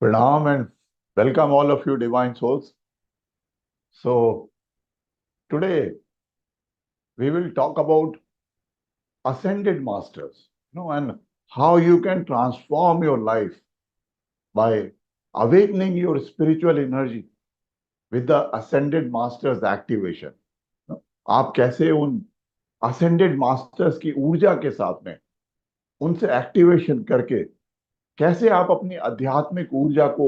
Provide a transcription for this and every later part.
Pranam and welcome all of you divine souls. So today we will talk about ascended masters, and how you can transform your life by awakening your spiritual energy with the ascended masters activation. आप कैसे उन ascended masters की ऊर्जा के साथ में उनसे activation करके कैसे आप अपनी आध्यात्मिक ऊर्जा को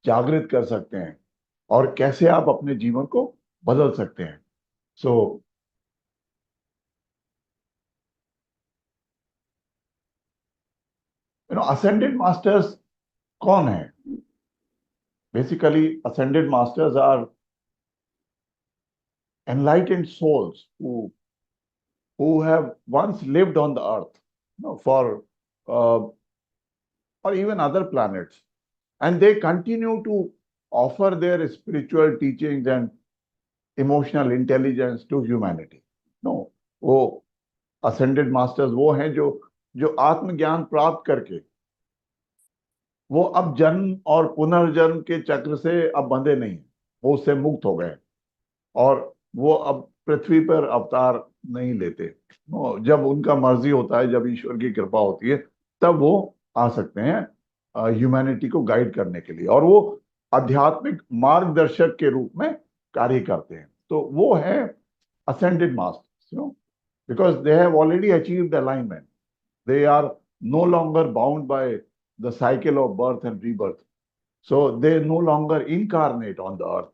जागृत कर सकते हैं और कैसे आप अपने जीवन को बदल सकते हैं. सो ascended masters कौन है? Basically, ascended masters are enlightened souls who have once lived on the earth, for uh, or even other planets, and they continue to offer their spiritual teachings and emotional intelligence to humanity. No, वो ascended masters वो हैं जो जो आत्मज्ञान प्राप्त करके वो अब जन्म और पुनर्जन्म के चक्र से अब बंधे नहीं हैं. वो उससे मुक्त हो गए और वो अब पृथ्वी पर अवतार नहीं लेते. जब उनका मर्जी होता है, जब ईश्वर की कृपा होती है, तब वो आ सकते हैं ह्यूमैनिटी को गाइड करने के लिए, और वो आध्यात्मिक मार्गदर्शक के रूप में कार्य करते हैं. तो वो है ascended masters, because they have already achieved alignment. They are no longer bound by the cycle of birth and rebirth. So they no longer incarnate on the earth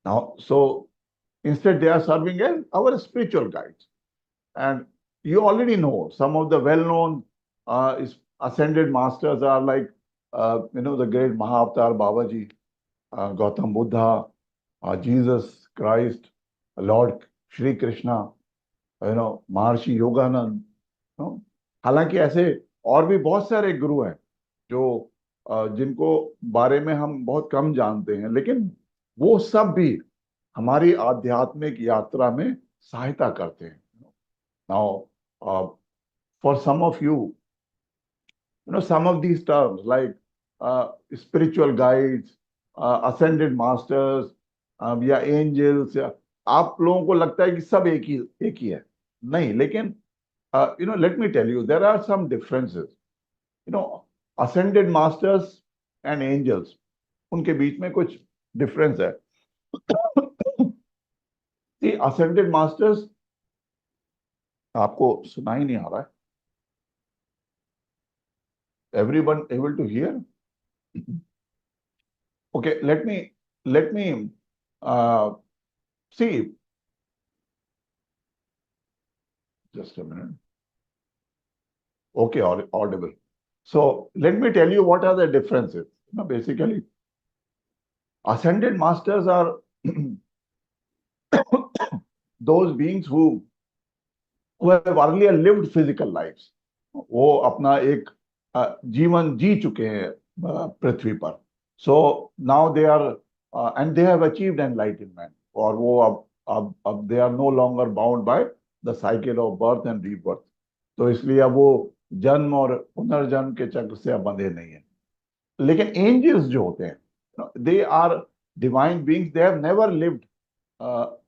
now. So instead, they are serving as our spiritual guides. And you already know some of the well-known ascended masters are like, the great Mahavatar Babaji, Gautam Buddha, Jesus Christ, Lord Shri Krishna, Maharshi Yoganand. हालांकि ऐसे और भी बहुत सारे गुरु हैं जो जिनको बारे में हम बहुत कम जानते हैं, लेकिन वो सब भी हमारी आध्यात्मिक यात्रा में सहायता करते हैं. Now for some of you, some of these terms like spiritual guides, ascended masters, या angels, या आप लोगों को लगता है कि सब एक ही है. नहीं, लेकिन let me tell you, there are some differences. Ascended masters and angels, उनके बीच में कुछ difference है. See, ascended masters, आपको सुनाई नहीं आ रहा है? Everyone able to hear? Okay, let me see. Just a minute. Okay, audible. So let me tell you what are the differences. Basically, ascended masters are those beings who have earlier lived physical lives. वो अपना एक जीवन जी चुके हैं पृथ्वी पर. So now they are and they have achieved enlightenment. और वो अब they are no longer bound by the cycle of birth and rebirth. तो इसलिए अब वो जन्म और पुनर्जन्म के चक्र से अब बंधे नहीं है. लेकिन एंजल्स जो होते हैं, they are divine beings. They have never lived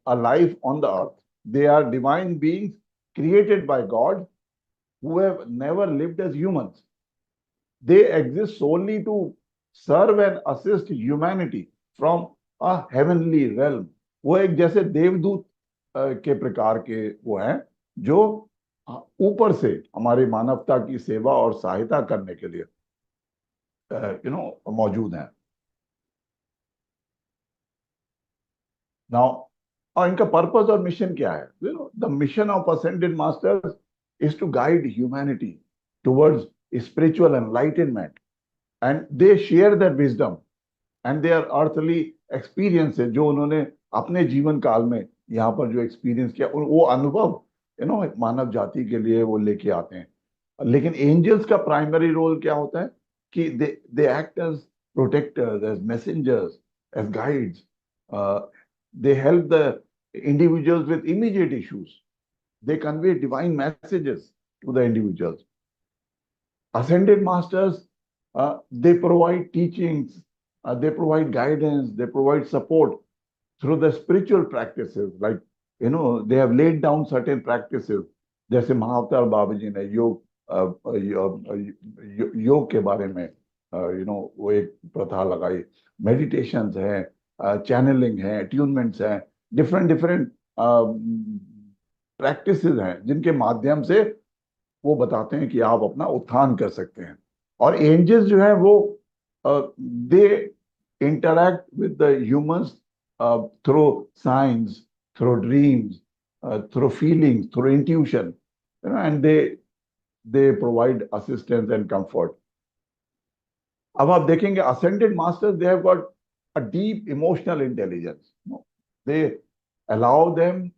a life on the earth. They are divine beings created by God who have never lived as humans. They exist solely to serve and assist humanity from a heavenly realm. वो एक जैसे देवदूत के प्रकार के वो हैं जो ऊपर से हमारी मानवता की सेवा और सहायता करने के लिए मौजूद हैं. नाउ, और इनका पर्पस और मिशन क्या है? The mission of ascended masters is to guide humanity towards spiritual enlightenment, and they share that wisdom and their earthly experience है जो उन्होंने अपने जीवन काल में यहाँ पर जो एक्सपीरियंस किया, वो अनुभव मानव जाति के लिए वो लेके आते हैं. लेकिन एंजल्स का प्राइमरी रोल क्या होता है कि they act as protectors, as messengers, as guides. They help the individuals with immediate issues. They convey divine messages to the individuals. Ascended masters they provide teachings, they provide guidance, they provide support through the spiritual practices. Like, they have laid down certain practices. जैसे महाअवतार बाबा जी ने योग के बारे में वो एक प्रथा लगाई. मेडिटेशंस हैं, चैनलिंग है, अट्यूनमेंट्स हैं, डिफरेंट डिफरेंट प्रैक्टिसेस हैं जिनके माध्यम से वो बताते हैं कि आप अपना उत्थान कर सकते हैं. और एंजल्स जो है वो they interact with the humans through science, through dreams, through feelings, through intuition, and they provide assistance and comfort. अब आप देखेंगे ascended masters, they have got a deep emotional intelligence. They allow them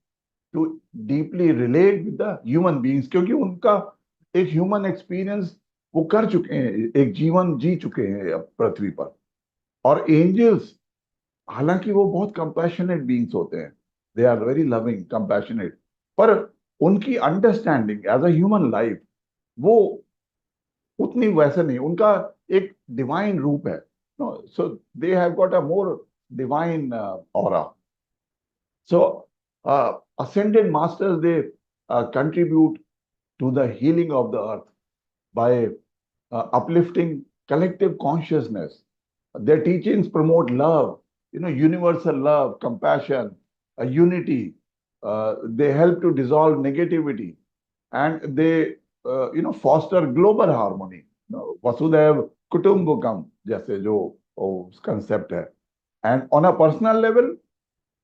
to deeply relate with the human beings, क्योंकि उनका एक human experience वो कर चुके हैं, एक जीवन जी चुके हैं पृथ्वी पर. और एंजल्स, हालांकि वो बहुत कंपैशनेट बीइंग्स होते हैं, they are very loving, compassionate, पर उनकी understanding as a human life वो उतनी वैसे नहीं. उनका एक डिवाइन रूप है, so they have got a more divine aura. So, ascended masters, they contribute to the healing of the earth by uplifting collective consciousness. Their teachings promote love, universal love, compassion, unity. They help to dissolve negativity, and they, foster global harmony. Vasudhaiv Kutumbakam, जैसे जो concept है. And on a personal level,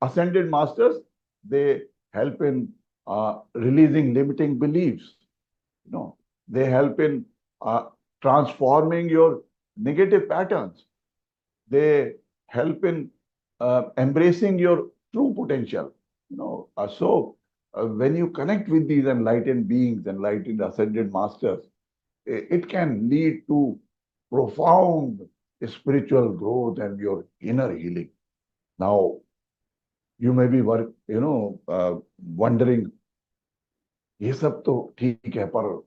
ascended masters, they help in releasing limiting beliefs. They help in transforming your negative patterns. They help in embracing your true potential. When you connect with these enlightened beings, enlightened ascended masters, it can lead to profound spiritual growth and your inner healing. Now, you may be wondering, ये सब तो ठीक है, पर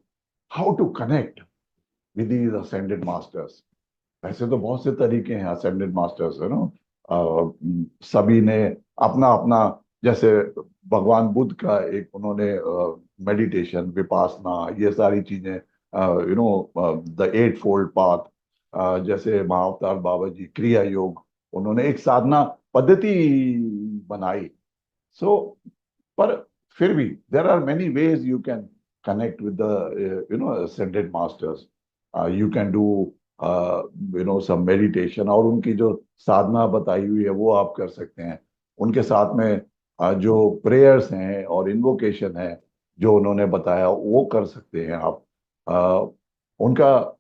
how to connect with these ascended masters? वैसे तो बहुत से तरीके हैं ascended masters, सभी ने अपना अपना, जैसे भगवान बुद्ध का एक उन्होंने मेडिटेशन, विपासना, ये सारी चीजें, द एट फोल्ड पाथ, जैसे महाअवतार बाबा जी क्रिया योग, उन्होंने एक साधना पद्धति बनाई. सो पर फिर भी there are many ways you can connect with the ascended masters. You can do some meditation, और उनकी जो साधना बताई हुई है वो आप कर सकते हैं. उनके साथ में जो प्रेयर्स हैं और इन्वोकेशन है जो उन्होंने बताया वो कर सकते हैं आप. उनका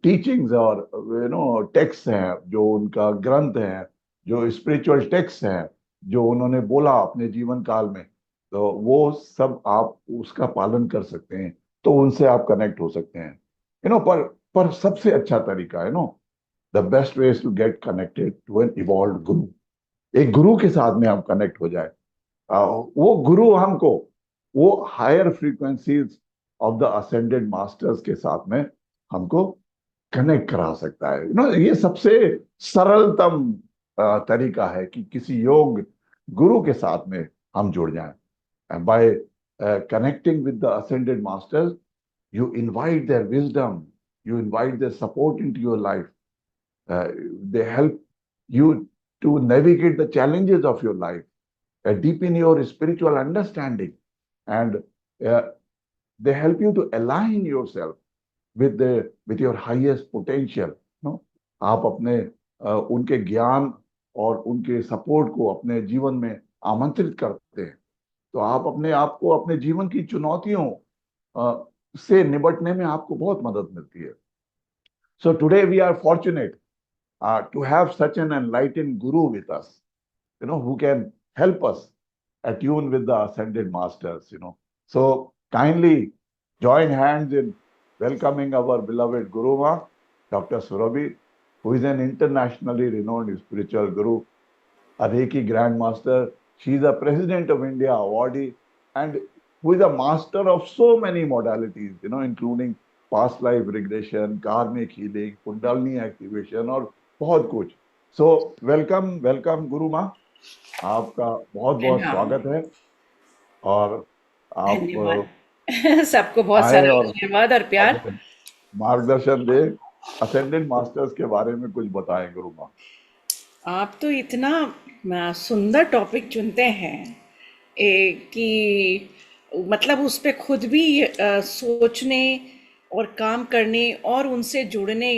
टीचिंग्स और टेक्स्ट हैं, जो उनका ग्रंथ है, जो स्पिरिचुअल टेक्स्ट हैं जो उन्होंने बोला अपने जीवन काल में, तो वो सब आप उसका पालन कर सकते हैं, तो उनसे आप कनेक्ट हो सकते हैं. पर सबसे अच्छा तरीका है, the best way is to get connected to an evolved guru. एक गुरु के साथ में हम कनेक्ट हो जाए. वो गुरु हमको वो higher frequencies of the ascended masters के साथ में हमको कनेक्ट करा सकता है. ये सबसे सरलतम तरीका है कि किसी योग गुरु के साथ में हम जुड़ जाएं. And by connecting with the ascended masters, you invite their wisdom, you invite their support into your life. They help you to navigate the challenges of your life, deepen your spiritual understanding, and they help you to align yourself with your highest potential. आप अपने उनके ज्ञान और उनके support को अपने जीवन में आमंत्रित करते हैं, तो आप अपने आप को अपने जीवन की चुनौतियों से निपटने में आपको बहुत मदद मिलती है. So today we are fortunate to have such an enlightened guru with us, who can help us attune with the ascended masters. So kindly join hands in welcoming our beloved Guru Ma, Dr. Surabhi, who is an internationally renowned spiritual guru, a Reiki Grandmaster. She is a President of India awardee, and who is a master of so many modalities, including past life regression, कार्मिक healing, kundalini activation और बहुत कुछ। So welcome welcome गुरु माँ, आपका बहुत बहुत हाँ, स्वागत है। और आप धन्यवाद। सबको बहुत आए सारा और आशीर्वाद और प्यार। हमें मार्गदर्शन दे, असेंडेंट मास्टर्स के बारे में कुछ बताएं गुरु माँ। आप तो इतना सुंदर टॉपिक चुनते हैं कि मतलब उस पे खुद भी सोचने और काम करने और उनसे जुड़ने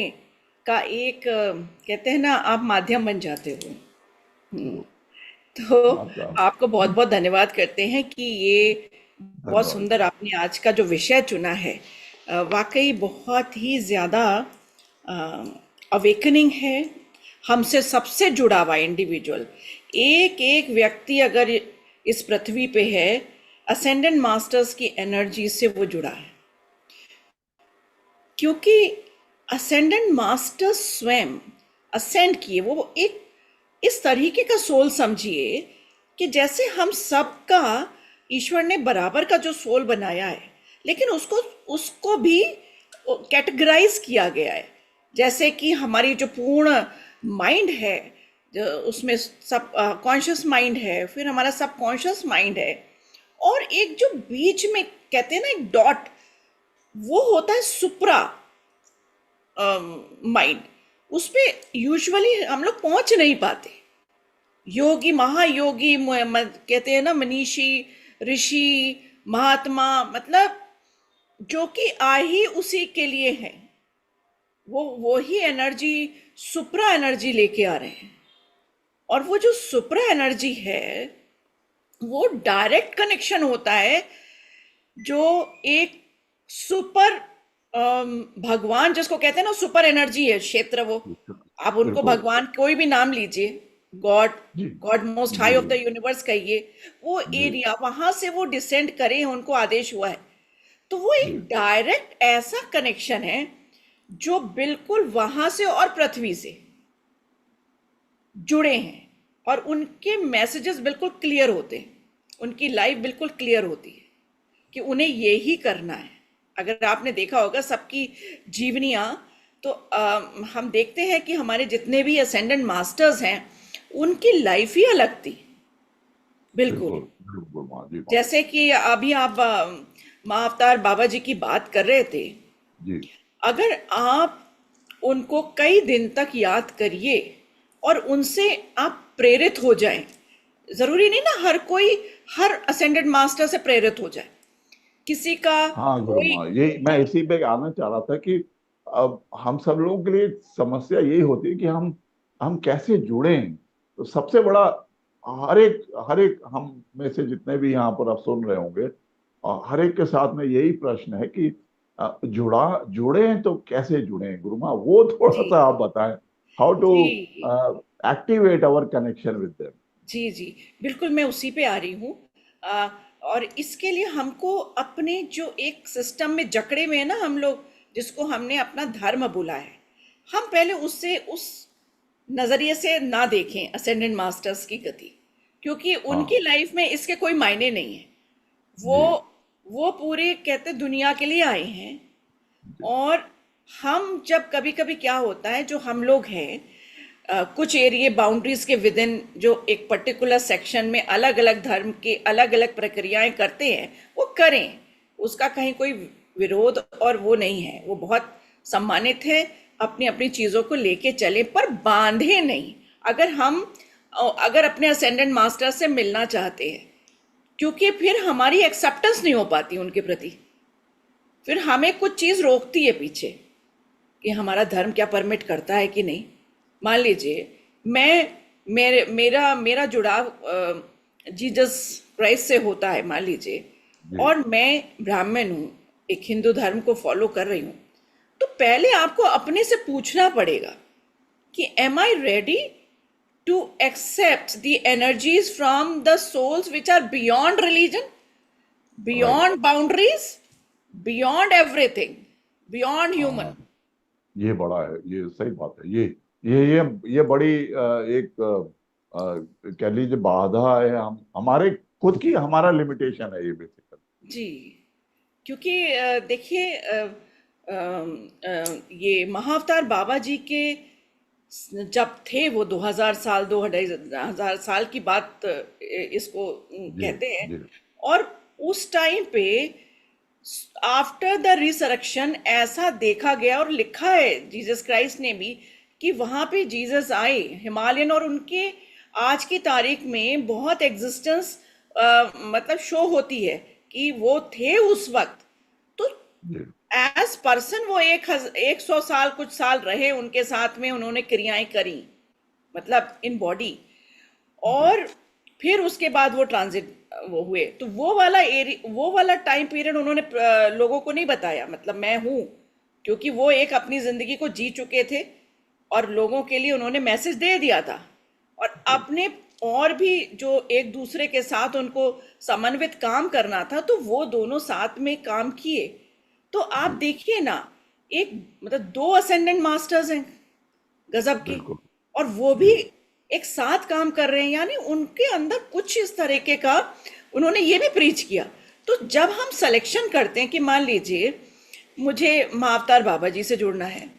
का एक कहते हैं ना, आप माध्यम बन जाते हो। तो आपका आपको बहुत बहुत धन्यवाद करते हैं कि ये बहुत धन्यवाद सुंदर गुरु। आपने आज का जो विषय चुना है। वाकई बहुत ही ज़्यादा अवेकनिंग है। हमसे सबसे जुड़ा हुआ इंडिविजुअल, एक एक व्यक्ति अगर इस पृथ्वी पे है, असेंडेंट मास्टर्स की एनर्जी से वो जुड़ा है। क्योंकि असेंडेंट मास्टर स्वयं असेंड किए, वो एक इस तरीके का सोल समझिए कि जैसे हम सबका ईश्वर ने बराबर का जो सोल बनाया है, लेकिन उसको उसको भी कैटेगराइज किया गया है। जैसे कि हमारी जो पूर्ण माइंड है, जो उसमें सब कॉन्शियस माइंड है, फिर हमारा सब कॉन्शियस माइंड है, और एक जो बीच में कहते हैं ना एक डॉट, वो होता है सुप्रा माइंड। उस पे यूजुअली हम लोग पहुंच नहीं पाते। योगी महायोगी कहते हैं ना, मनीषी, ऋषि, महात्मा, मतलब जो कि आ ही उसी के लिए है, वो ही एनर्जी, सुप्रा एनर्जी लेके आ रहे हैं। और वो जो सुप्रा एनर्जी है, वो डायरेक्ट कनेक्शन होता है जो एक सुपर भगवान जिसको कहते हैं ना, सुपर एनर्जी है क्षेत्र वो। आप उनको बिल्कुल। भगवान कोई भी नाम लीजिए, गॉड, जी गॉड मोस्ट जी हाई ऑफ द यूनिवर्स कहिए, वो जी एरिया वहां से वो डिसेंड करे, उनको आदेश हुआ है। तो वो एक जी। डायरेक्ट ऐसा कनेक्शन है जो बिल्कुल वहां से और पृथ्वी से जुड़े हैं। और उनके मैसेजेस बिल्कुल क्लियर होते हैं, उनकी लाइफ बिल्कुल क्लियर होती है कि उन्हें ये ही करना है। अगर आपने देखा होगा सबकी जीवनियाँ, तो हम देखते हैं कि हमारे जितने भी असेंडेंट मास्टर्स हैं, उनकी लाइफ ही अलग थी, बिल्कुल। बिल्कुल बिल्कुल माँ जी, माँ जैसे कि अभी आप माँ अवतार बाबा जी की बात कर रहे थे। जी। अगर आप उनको कई दिन तक याद करिए और उनसे आप प्रेरित हो जाएं, जरूरी नहीं ना हर कोई हर असेंडेड मास्टर से प्रेरित हो जाए, किसी का हाँ गुरु कोई। माँ, ये मैं इसी पे आना चाह रहा था कि अब हम सब लोगों के लिए समस्या यही होती है कि हम कैसे जुड़ें। तो सबसे बड़ा, हर एक हम में से जितने भी यहाँ पर आप सुन रहे होंगे, हर एक के साथ में यही प्रश्न है कि जुड़े तो कैसे जुड़े गुरु माँ, वो थोड़ा जी सा आप बताएं। हाउ टू जी activate our connection with them. जी जी, बिल्कुल मैं उसी पे आ रही हूँ। आ, और इसके लिए हमको अपने जो एक सिस्टम में जकड़े में है ना हम लोग, जिसको हमने अपना धर्म बोला है, हम पहले उससे उस नज़रिए से ना देखें असेंडेंट मास्टर्स की गति। क्योंकि उनकी हाँ लाइफ में इसके कोई मायने नहीं है। वो जी वो पूरे कहते दुनिया के लिए आए हैं। जी। और हम जब कभी कभी क्या होता है, जो हम लोग हैं कुछ एरिया बाउंड्रीज के विद इन, जो एक पर्टिकुलर सेक्शन में अलग अलग धर्म के अलग अलग प्रक्रियाएं करते हैं, वो करें, उसका कहीं कोई विरोध और वो नहीं है, वो बहुत सम्मानित है। अपनी अपनी चीज़ों को लेके चले, पर बांधे नहीं। अगर हम अगर अपने असेंडेंट मास्टर से मिलना चाहते हैं, क्योंकि फिर हमारी एक्सेप्टेंस नहीं हो पाती उनके प्रति, फिर हमें कुछ चीज़ रोकती है पीछे कि हमारा धर्म क्या परमिट करता है कि नहीं। मान लीजिए, मैं मेरे मेरा मेरा जुड़ाव जीसस क्राइस्ट से होता है, मान लीजिए, जी और मैं ब्राह्मण हूँ, एक हिंदू धर्म को फॉलो कर रही हूँ, तो पहले आपको अपने से पूछना पड़ेगा कि am I ready to accept the energies from the souls which are beyond religion, right. Beyond boundaries, beyond everything, beyond human. हाँ, ये बड़ा है, ये सही बात है। ये बड़ी एक कह लीजिए बाधा है, हम हमारे खुद की, हमारा लिमिटेशन है ये बेसिकली। जी, क्योंकि देखिए, ये महाअवतार बाबा जी के जब थे वो 2000 साल 2000 साल की बात इसको जी कहते हैं। जी और उस टाइम पे आफ्टर द रिसरेक्शन ऐसा देखा गया और लिखा है जीसस क्राइस्ट ने भी कि वहां पे जीसस आए हिमालयन, और उनके आज की तारीख में बहुत एग्जिस्टेंस मतलब शो होती है कि वो थे उस वक्त। तो जी एज पर्सन वो 100 साल कुछ साल रहे, उनके साथ में उन्होंने क्रियाएं करी, मतलब इन बॉडी। जी और फिर उसके बाद वो ट्रांजिट वो हुए, तो वो वाला टाइम पीरियड उन्होंने लोगों को नहीं बताया, मतलब मैं हूं, क्योंकि वो एक अपनी जिंदगी को जी चुके थे और लोगों के लिए उन्होंने मैसेज दे दिया था। और जी अपने और भी जो एक दूसरे के साथ उनको समन्वित काम करना था, तो वो दोनों साथ में काम किए। तो आप जी देखिए ना, एक मतलब दो असेंडेंट मास्टर्स हैं गजब के, बिल्कुल और वो भी जी एक साथ काम कर रहे हैं, यानी उनके अंदर कुछ इस तरीके का उन्होंने ये भी प्रीच किया। तो जब हम सिलेक्शन करते हैं कि मान लीजिए मुझे महाअवतार बाबा जी से जुड़ना है,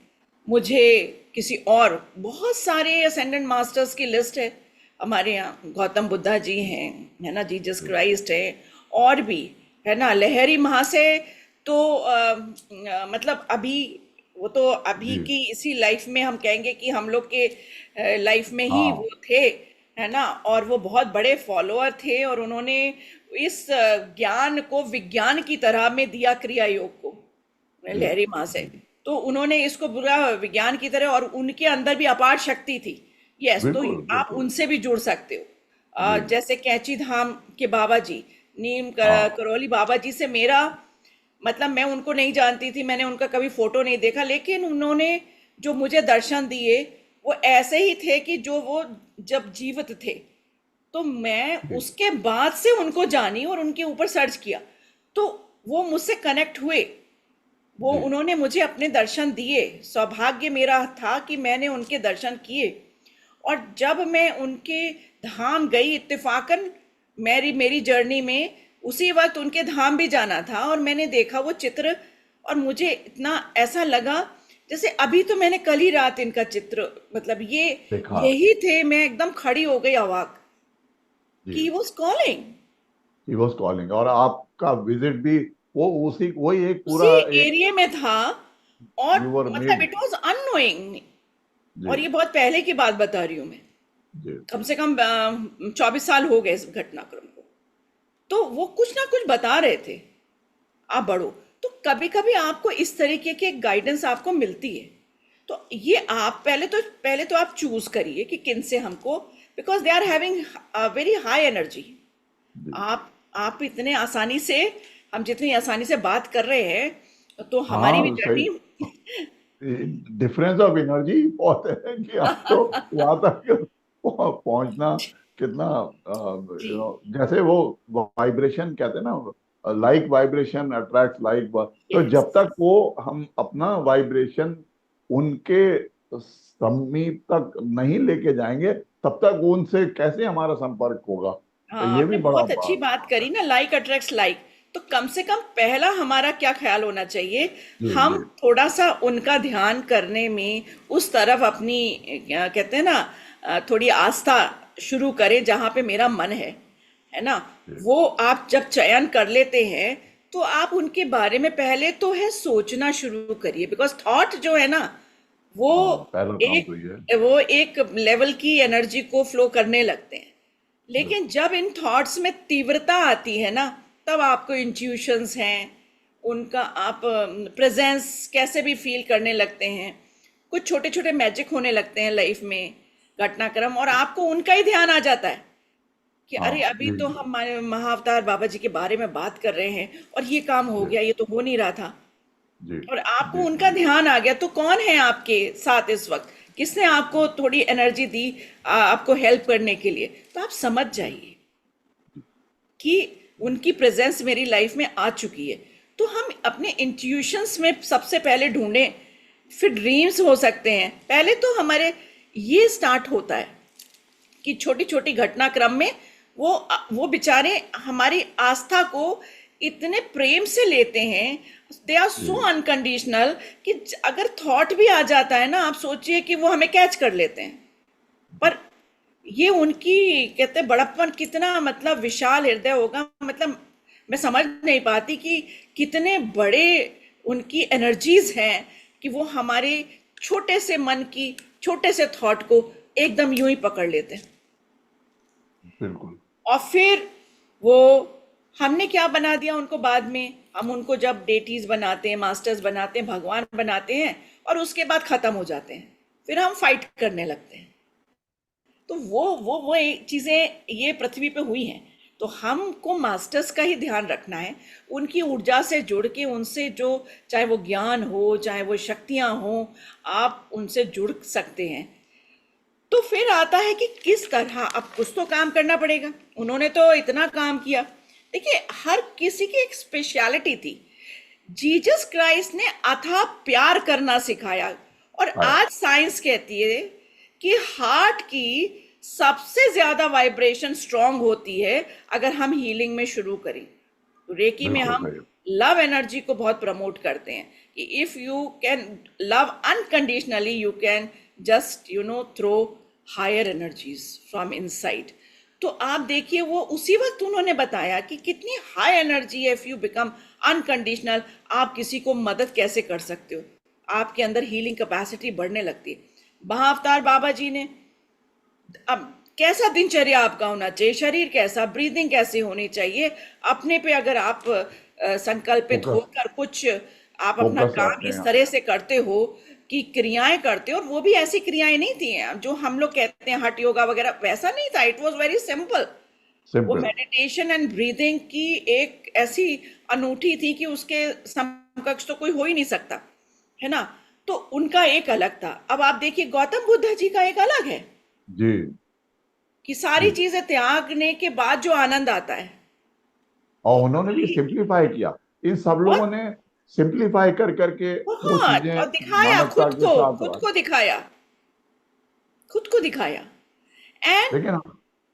मुझे किसी और, बहुत सारे असेंडेंट मास्टर्स की लिस्ट है हमारे यहाँ, गौतम बुद्धा जी हैं, है ना, जीसस जी क्राइस्ट है, और भी है ना, लहरी महाशय। तो मतलब अभी वो तो अभी जी की इसी लाइफ में हम कहेंगे कि हम लोग के लाइफ में ही हाँ वो थे, है ना। और वो बहुत बड़े फॉलोअर थे, और उन्होंने इस ज्ञान को विज्ञान की तरह में दिया, क्रिया योग को, जी लहरी माँ से। जी तो उन्होंने इसको पूरा विज्ञान की तरह, और उनके अंदर भी अपार शक्ति थी। यस, तो बिल्कुल आप बिल्कुल उनसे भी जुड़ सकते हो। जी जैसे कैंची धाम के बाबा जी, हाँ करौली बाबा जी से मेरा मतलब, मैं उनको नहीं जानती थी, मैंने उनका कभी फोटो नहीं देखा, लेकिन उन्होंने जो मुझे दर्शन दिए वो ऐसे ही थे कि जो वो जब जीवित थे। तो मैं जी उसके बाद से उनको जानी और उनके ऊपर सर्च किया, तो वो मुझसे कनेक्ट हुए, वो जी उन्होंने मुझे अपने दर्शन दिए। सौभाग्य मेरा था कि मैंने उनके दर्शन किए। और जब मैं उनके धाम गई इत्तेफाकन, मेरी मेरी जर्नी में उसी वक्त उनके धाम भी जाना था, और मैंने देखा वो चित्र, और मुझे इतना ऐसा लगा जैसे अभी तो मैंने कल ही रात इनका चित्र, मतलब ये देखा यही थे। मैं एकदम खड़ी हो गई अवाक जी कि he was calling. He was calling और आपका विजिट भी वो उसी वही एक उसी पूरा एक एरिया में था, और यू वर मतलब मेड इट वाज अननोइंग। जी और ये बहुत पहले की बात बता रही हूँ मैं, जी कम से कम 24 साल हो गए इस घटनाक्रम को। तो वो कुछ ना कुछ बता रहे थे, आप बढ़ो। तो कभी कभी आपको इस तरीके की गाइडेंस आपको मिलती है। तो ये आप पहले तो आप चूज करिए कि किन से हमको, because they are having very high energy. जी आप इतने आसानी से, हम जितनी आसानी से बात कर रहे हैं, तो हमारी भी हाँ सही जर्नी डिफरेंस ऑफ एनर्जी बहुत है कि आप तो वहां तक पहुंचना कितना जी, जैसे वो वाइब्रेशन कहते हैं ना लाइक वाइब्रेशन अट्रैक्ट लाइक तो यस। जब तक वो हम अपना वाइब्रेशन उनके समीप तक नहीं लेके जाएंगे तब तक उनसे कैसे हमारा संपर्क होगा तो हाँ, ये आपने भी बड़ा बहुत अच्छी बात बात है करी ना, लाइक अट्रैक्ट्स लाइक। तो कम से कम पहला हमारा क्या ख्याल होना चाहिए, जी हम जी थोड़ा सा उनका ध्यान करने में उस तरफ अपनी क्या कहते हैं ना, थोड़ी आस्था शुरू करें जहाँ पे मेरा मन है ना। जी वो आप जब चयन कर लेते हैं, तो आप उनके बारे में पहले तो है सोचना शुरू करिए, बिकॉज थॉट जो है ना, वो हाँ पहला काम एक तो ये है वो एक लेवल की एनर्जी को फ्लो करने लगते हैं। लेकिन बिल्कुल जब इन थॉट्स में तीव्रता आती है ना, तब आपको इंट्यूशंस हैं, उनका आप प्रेजेंस कैसे भी फील करने लगते हैं, कुछ छोटे छोटे मैजिक होने लगते हैं लाइफ में, घटनाक्रम, और आपको उनका ही ध्यान आ जाता है कि हाँ अरे अभी जी तो हम हमारे महाअवतार बाबा जी के बारे में बात कर रहे हैं, और ये काम हो जी गया, ये तो हो नहीं रहा था। जी और आपको जी उनका ध्यान आ गया, तो कौन है आपके साथ इस वक्त, किसने आपको थोड़ी एनर्जी दी, आपको हेल्प करने के लिए, तो आप समझ जी जाइए कि उनकी प्रेजेंस मेरी लाइफ में आ चुकी है। तो हम अपने इंट्यूशंस में सबसे पहले ढूंढें, फिर ड्रीम्स हो सकते हैं। पहले तो हमारे ये स्टार्ट होता है कि छोटी छोटी घटनाक्रम में वो बेचारे हमारी आस्था को इतने प्रेम से लेते हैं, they are so ji unconditional कि अगर थॉट भी आ जाता है ना, आप सोचिए कि वो हमें कैच कर लेते हैं। पर ये उनकी, कहते हैं, बड़प्पन कितना, मतलब विशाल हृदय होगा। मतलब मैं समझ नहीं पाती कि कितने बड़े उनकी एनर्जीज हैं कि वो हमारे छोटे से मन की, छोटे से थॉट को एकदम यूं ही पकड़ लेते हैं। बिल्कुल। और फिर वो, हमने क्या बना दिया उनको बाद में, हम उनको जब डेटीज बनाते हैं, मास्टर्स बनाते हैं, भगवान बनाते हैं, और उसके बाद खत्म हो जाते हैं, फिर हम फाइट करने लगते हैं। तो वो चीजें ये पृथ्वी पे हुई हैं। तो हमको मास्टर्स का ही ध्यान रखना है, उनकी ऊर्जा से जुड़ के, उनसे जो, चाहे वो ज्ञान हो, चाहे वो शक्तियां हो, आप उनसे जुड़ सकते हैं। तो फिर आता है कि किस तरह, अब कुछ तो काम करना पड़ेगा। उन्होंने तो इतना काम किया। देखिए, हर किसी की एक स्पेशलिटी थी। जीसस क्राइस्ट ने अथाह प्यार करना सिखाया। और आया। आज साइंस कहती है कि हार्ट की सबसे ज्यादा वाइब्रेशन स्ट्रांग होती है अगर हम हीलिंग में शुरू करें। तो रेकी में बिल्कुल हम सही। लव एनर्जी को बहुत प्रमोट करते हैं कि if you can love unconditionally, you can just throw higher energies from inside. तो आप देखिए, वो उसी वक्त उन्होंने बताया कि कितनी हाई एनर्जी है इफ यू बिकम अनकंडीशनल। आप किसी को मदद कैसे कर सकते हो, आपके अंदर हीलिंग कैपेसिटी बढ़ने लगती है। महाअवतार बाबा जी ने, अब कैसा दिनचर्या आपका होना चाहिए, शरीर कैसा, ब्रीदिंग कैसे होनी चाहिए, अपने पे अगर आप संकल्पित फोकस, होकर कुछ आप अपना फोकस काम रखते इस हैं। तरह से करते हो कि क्रियाएं करते हो, और वो भी ऐसी क्रियाएं नहीं थी जो हम लोग कहते हैं हठ योगा वगैरह, वैसा नहीं था। It was very simple. वो सिंपल। मेडिटेशन एंड ब्रीदिंग की एक ऐसी अनूठी थी कि उसके समकक्ष तो कोई हो ही नहीं सकता, है ना। तो उनका एक अलग था। अब आप देखिए, गौतम बुद्ध जी का एक अलग है जी कि सारी जी। चीजें त्यागने के बाद जो आनंद आता है। तो और उन्होंने भी सिंप्लीफाई किया। इन सब लोगों बहुत ने सिंप्लीफाई कर करके वो बहुत, चीजें और दिखाया, मानवता के साथ। खुद को दिखाया, खुद को दिखाया। एंड लेकिन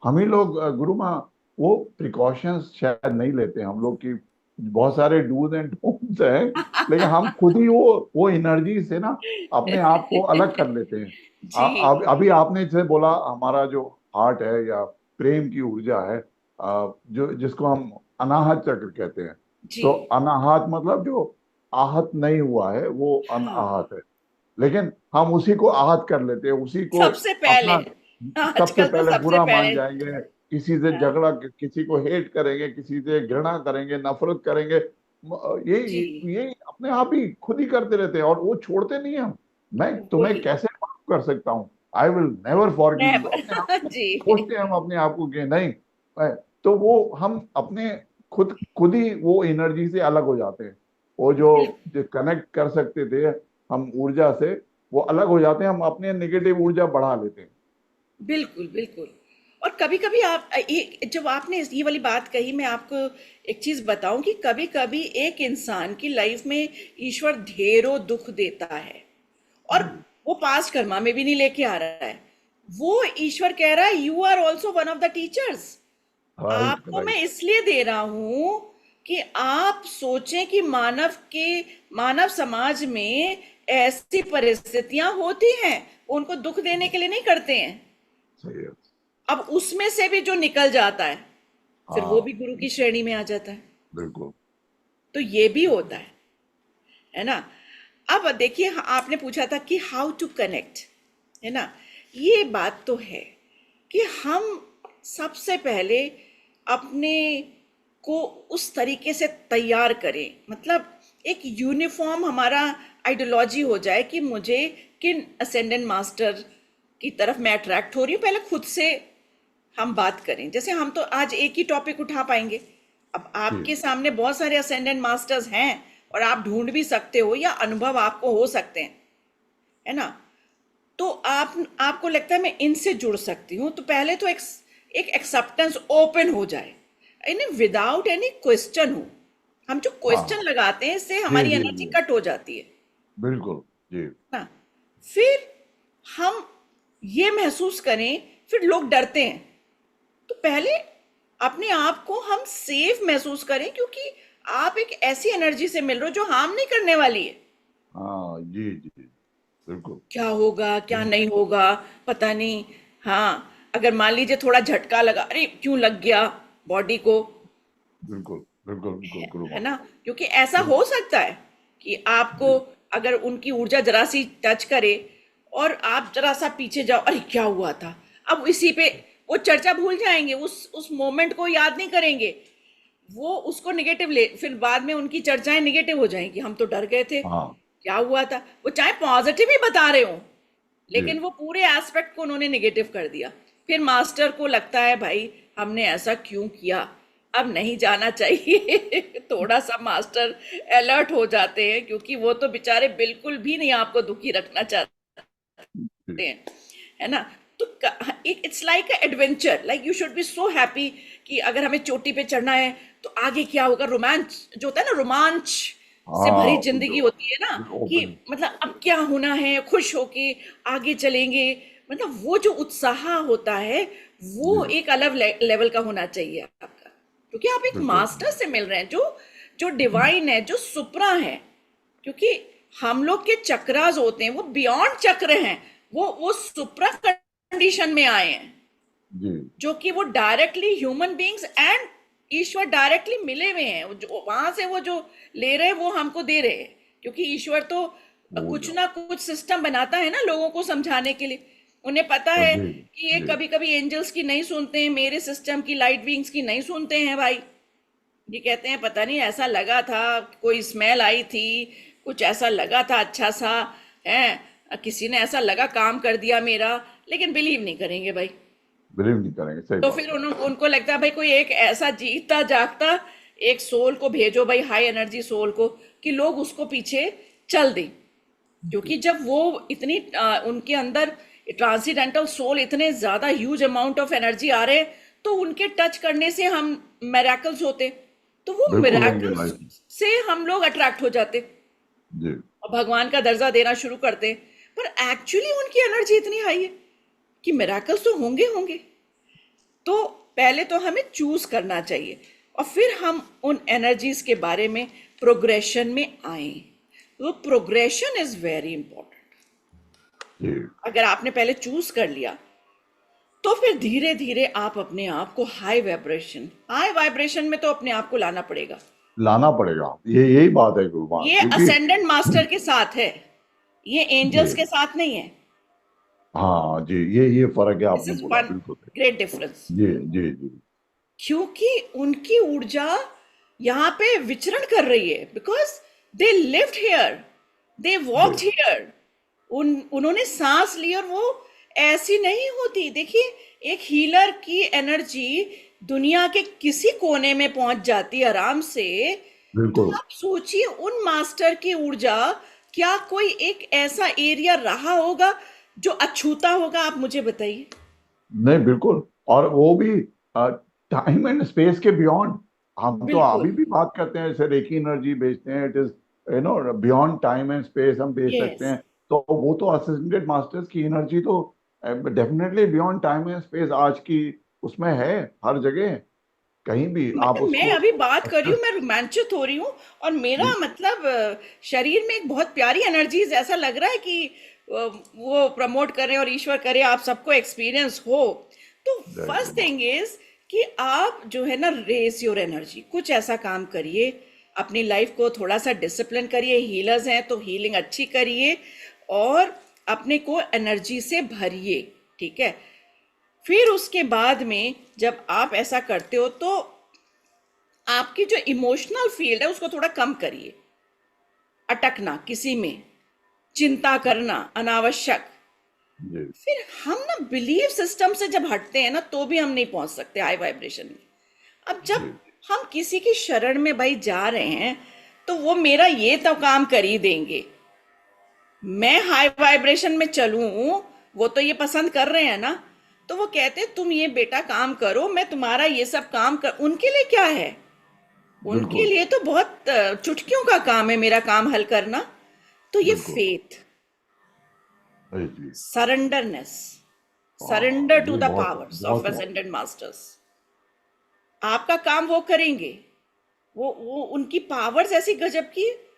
हम ही लोग गुरु माँ वो प्रिकॉशंस शायद नहीं लेते हम लोग की। बहुत सारे डूज एंड डोंट्स हैं, लेकिन हम खुद ही वो एनर्जी से ना अपने आप को अलग कर लेते हैं। जी अभी आपने जैसे बोला हमारा जो हार्ट है या प्रेम की ऊर्जा है, जो जिसको हम अनाहत चक्र कहते हैं। जी। तो अनाहत मतलब जो आहत नहीं हुआ है वो हाँ, अनाहत है। लेकिन हम उसी को आहत कर लेते हैं, उसी को सबसे पहले। अपना सबसे आजकल तो पहले सबसे बुरा मान पहले। जाएंगे। किसी से हाँ, झगड़ा, किसी को हेट करेंगे, किसी से घृणा करेंगे, नफरत करेंगे। जी। ये अपने आप ही खुद ही करते रहते हैं और वो छोड़ते नहीं हम। मैं तुम्हें वही। कैसे माफ कर सकता हूँ, I will never forgive you. अपने आप नेवर। को जी। सोचते हैं हम अपने आप को कि नहीं। तो वो हम अपने खुद खुद ही वो एनर्जी से अलग हो जाते हैं। वो जो कनेक्ट कर सकते थे हम ऊर्जा से, वो अलग हो जाते हैं। हम अपने नेगेटिव ऊर्जा बढ़ा लेते हैं। बिल्कुल, बिल्कुल। और कभी-कभी आप, जब आपने ये वाली बात कही, मैं आपको एक चीज़ बताऊँ कि कभी-कभी एक इंसान की लाइफ में ईश्वर ढेरों दुःख देता है, और जी। वो पास्ट कर्मा में भी नहीं लेके आ रहा है। वो ईश्वर कह रहा है, you are also one of the teachers. Right आपको मैं राइट। इसलिए दे रहा हूं कि आप सोचें कि मानव समाज में ऐसी परिस्थितियां होती हैं, वो उनको दुख देने के लिए नहीं करते हैं। सही है। अब उसमें से भी जो निकल जाता है, फिर वो हाँ भी गुरु की श्रेणी में आ जाता है। बिल्कुल। तो ये भी होता है ना। अब देखिए, आपने पूछा था कि हाउ टू कनेक्ट, है ना। ये बात तो है कि हम सबसे पहले अपने को उस तरीके से तैयार करें, मतलब एक यूनिफॉर्म हमारा आइडियोलॉजी हो जाए कि मुझे किन असेंडेंट मास्टर की तरफ मैं अट्रैक्ट हो रही हूँ। पहले खुद से हम बात करें। जैसे हम तो आज एक ही टॉपिक उठा पाएंगे, अब जी आपके सामने बहुत सारे असेंडेंट मास्टर्स हैं, और आप ढूंढ भी सकते हो, या अनुभव आपको हो सकते हैं, है ना। तो आपको लगता है मैं इनसे जुड़ सकती हूँ, तो पहले तो एक एक्सेप्टेंस ओपन हो जाए, यानी विदाउट एनी क्वेश्चन हो। हम जो क्वेश्चन हाँ। लगाते हैं, इससे जी हमारी जी एनर्जी जी। कट हो जाती है बिल्कुल। जी ना। फिर हम ये महसूस करें, फिर लोग डरते हैं, तो पहले अपने आप को हम सेफ महसूस करें, क्योंकि आप एक ऐसी एनर्जी से मिल रहे हो जो हार्म नहीं करने वाली है। हाँ जी जी, बिल्कुल क्या होगा क्या बिल्कुल नहीं होगा पता नहीं। हाँ, अगर मान लीजिए थोड़ा झटका लगा, अरे क्यों लग गया बॉडी को, बिल्कुल बिल्कुल बिल्कुल है गुरुमा, ना? क्योंकि ऐसा हो बिल्कुल सकता है कि आपको जी अगर उनकी ऊर्जा जरा सी टच करे और आप जरा सा पीछे जाओ, अरे क्या हुआ था, अब इसी पे वो चर्चा भूल जाएंगे, उस मोमेंट को याद नहीं करेंगे, वो उसको निगेटिव ले, फिर बाद में उनकी चर्चाएं निगेटिव हो जाएंगी, हम तो डर गए थे, हाँ क्या हुआ था, वो चाहे पॉजिटिव ही बता रहे हो जी लेकिन वो पूरे एस्पेक्ट को उन्होंने निगेटिव कर दिया। फिर मास्टर को लगता है भाई हमने ऐसा क्यों किया, अब नहीं जाना चाहिए। थोड़ा सा मास्टर अलर्ट हो जाते हैं क्योंकि वो तो बेचारे बिल्कुल भी नहीं आपको दुखी रखना चाहते जी हैं, है ना? तो एक it's like adventure, like you should be so happy कि अगर हमें चोटी पे चढ़ना है तो आगे क्या होगा, रोमांच जो होता है ना, रोमांच से भरी हाँ जिंदगी होती है ना, कि ओपन मतलब अब क्या होना है, खुश होके आगे चलेंगे, मतलब वो जो उत्साह होता है वो जी एक अलग लेवल का होना चाहिए आपका, क्योंकि आप एक बिल्कुल मास्टर से मिल रहे हैं जो जो डिवाइन है, जो सुप्रा है। क्योंकि हम लोग के चक्रास होते हैं वो बियॉन्ड चक्र हैं, वो सुप्रा कंडीशन में आए हैं, जी जो कि वो directly human beings and Ishwar directly मिले हुए हैं, जो वहां से वो जो ले रहे हैं वो हमको दे रहे हैं, क्योंकि ईश्वर तो वो कुछ जो ना कुछ सिस्टम बनाता है ना लोगों को समझाने के लिए। उन्हें पता है जी कि ये जी कभी कभी एंजल्स की नहीं सुनते हैं, मेरे सिस्टम की लाइट बीइंग्स की नहीं सुनते हैं भाई। ये कहते हैं पता नहीं ऐसा लगा था, कोई स्मेल आई थी, कुछ ऐसा लगा था अच्छा सा है, किसी ने ऐसा लगा काम कर दिया मेरा, लेकिन बिलीव नहीं करेंगे भाई। बिलीव नहीं करेंगे, सही तो बात फिर है। उनको लगता है भाई कोई एक ऐसा जीता जागता एक सोल को भेजो भाई, हाई एनर्जी सोल को, कि लोग उसको पीछे चल दें। क्योंकि जब वो इतनी उनके अंदर ट्रांसीडेंटल सोल इतने ज्यादा ह्यूज अमाउंट ऑफ एनर्जी आ रहे हैं, तो उनके टच करने से हम मेराकल्स होते, तो वो बिल्कुल होंगे मेराकल्स लाइफ में। से हम लोग अट्रैक्ट हो जाते जी और भगवान का दर्जा देना शुरू करते। पर एक्चुअली उनकी एनर्जी इतनी हाई है कि मेराकल्स तो होंगे होंगे। तो पहले तो हमें चूज करना चाहिए और फिर हम उन एनर्जीज के बारे में प्रोग्रेशन में आए। तो प्रोग्रेशन इज वेरी इंपॉर्टेंट। जी अगर आपने पहले चूज कर लिया तो फिर धीरे धीरे आप अपने आप को हाई वाइब्रेशन में तो अपने आप को लाना पड़ेगा। लाना पड़ेगा, ये यही बात है गुरुमान, ये क्योंकि असेंडेंट मास्टर के साथ है, ये जी एंजल्स के साथ नहीं है। हाँ जी, ये फर्क है, दिस आपने इज बोला वन बिल्कुल सही। Great difference. जी जी जी क्योंकि उनकी ऊर्जा यहाँ पे विचरण कर रही है, because they lived here, they जी वॉक्ड हियर, उन्होंने सांस ली, और वो ऐसी नहीं होती। देखिए, एक हीलर की एनर्जी दुनिया के किसी कोने में पहुंच जाती है आराम से। तो बिल्कुल। आप सोचिए उन मास्टर की ऊर्जा, क्या कोई एक ऐसा एरिया रहा होगा जो अछूता होगा? आप मुझे बताइए। नहीं बिल्कुल, और वो भी टाइम एंड स्पेस के बियॉन्ड। हम तो अभी बिल्कुल। भी बात करते हैं, जैसे रेकी एनर्जी बेचते हैं, it is beyond time and space हम बेच सकते यस। हैं। तो वो तो असिस्टेंट मास्टर्स की एनर्जी तो definitely beyond time and space आज की उसमें है, हर जगह, कहीं भी आप मतलब मैं उसको अभी बात कर रही हूँ, एक्सेस। मैं रोमांचित हो रही हूँ, और मेरा जी मतलब शरीर में एक बहुत प्यारी एनर्जीज, ऐसा लग रहा है कि वो प्रमोट करें और ईश्वर करे आप सबको एक्सपीरियंस हो। तो जय फर्स्ट गुरुनाथ। थिंग इज कि आप जो है ना, रेस योर एनर्जी, कुछ ऐसा काम करिए, अपनी लाइफ को थोड़ा सा डिसिप्लिन करिए, हीलर्स हैं तो हीलिंग अच्छी करिए, और अपने को एनर्जी से भरिए, ठीक है? फिर उसके बाद में जब आप ऐसा करते हो तो आपकी जो इमोशनल फील्ड है उसको थोड़ा कम करिए, अटकना किसी में, चिंता करना अनावश्यक। जी फिर हम ना बिलीफ सिस्टम से जब हटते हैं ना तो भी हम नहीं पहुंच सकते हाई वाइब्रेशन में। अब जब जी हम किसी की शरण में भाई जा रहे हैं तो वो मेरा ये तो काम कर ही देंगे, मैं हाई वाइब्रेशन में चलूं, वो तो ये पसंद कर रहे हैं ना, तो वो कहते हैं तुम ये बेटा काम करो, मैं तुम्हारा ये सब काम कर, उनके लिए क्या है, उनके बिल्कुल लिए तो बहुत चुटकियों का काम है मेरा काम हल करना। तो ये बिल्कुल। फेथ, जी जी। सरेंडरनेस, हाँ, सरेंडर टू ये द बहुत पावर्स ऑफ बहुत असेंडेड मास्टर्स, आपका काम वो करेंगे, वो उनकी पावर्स ऐसी गजब की है।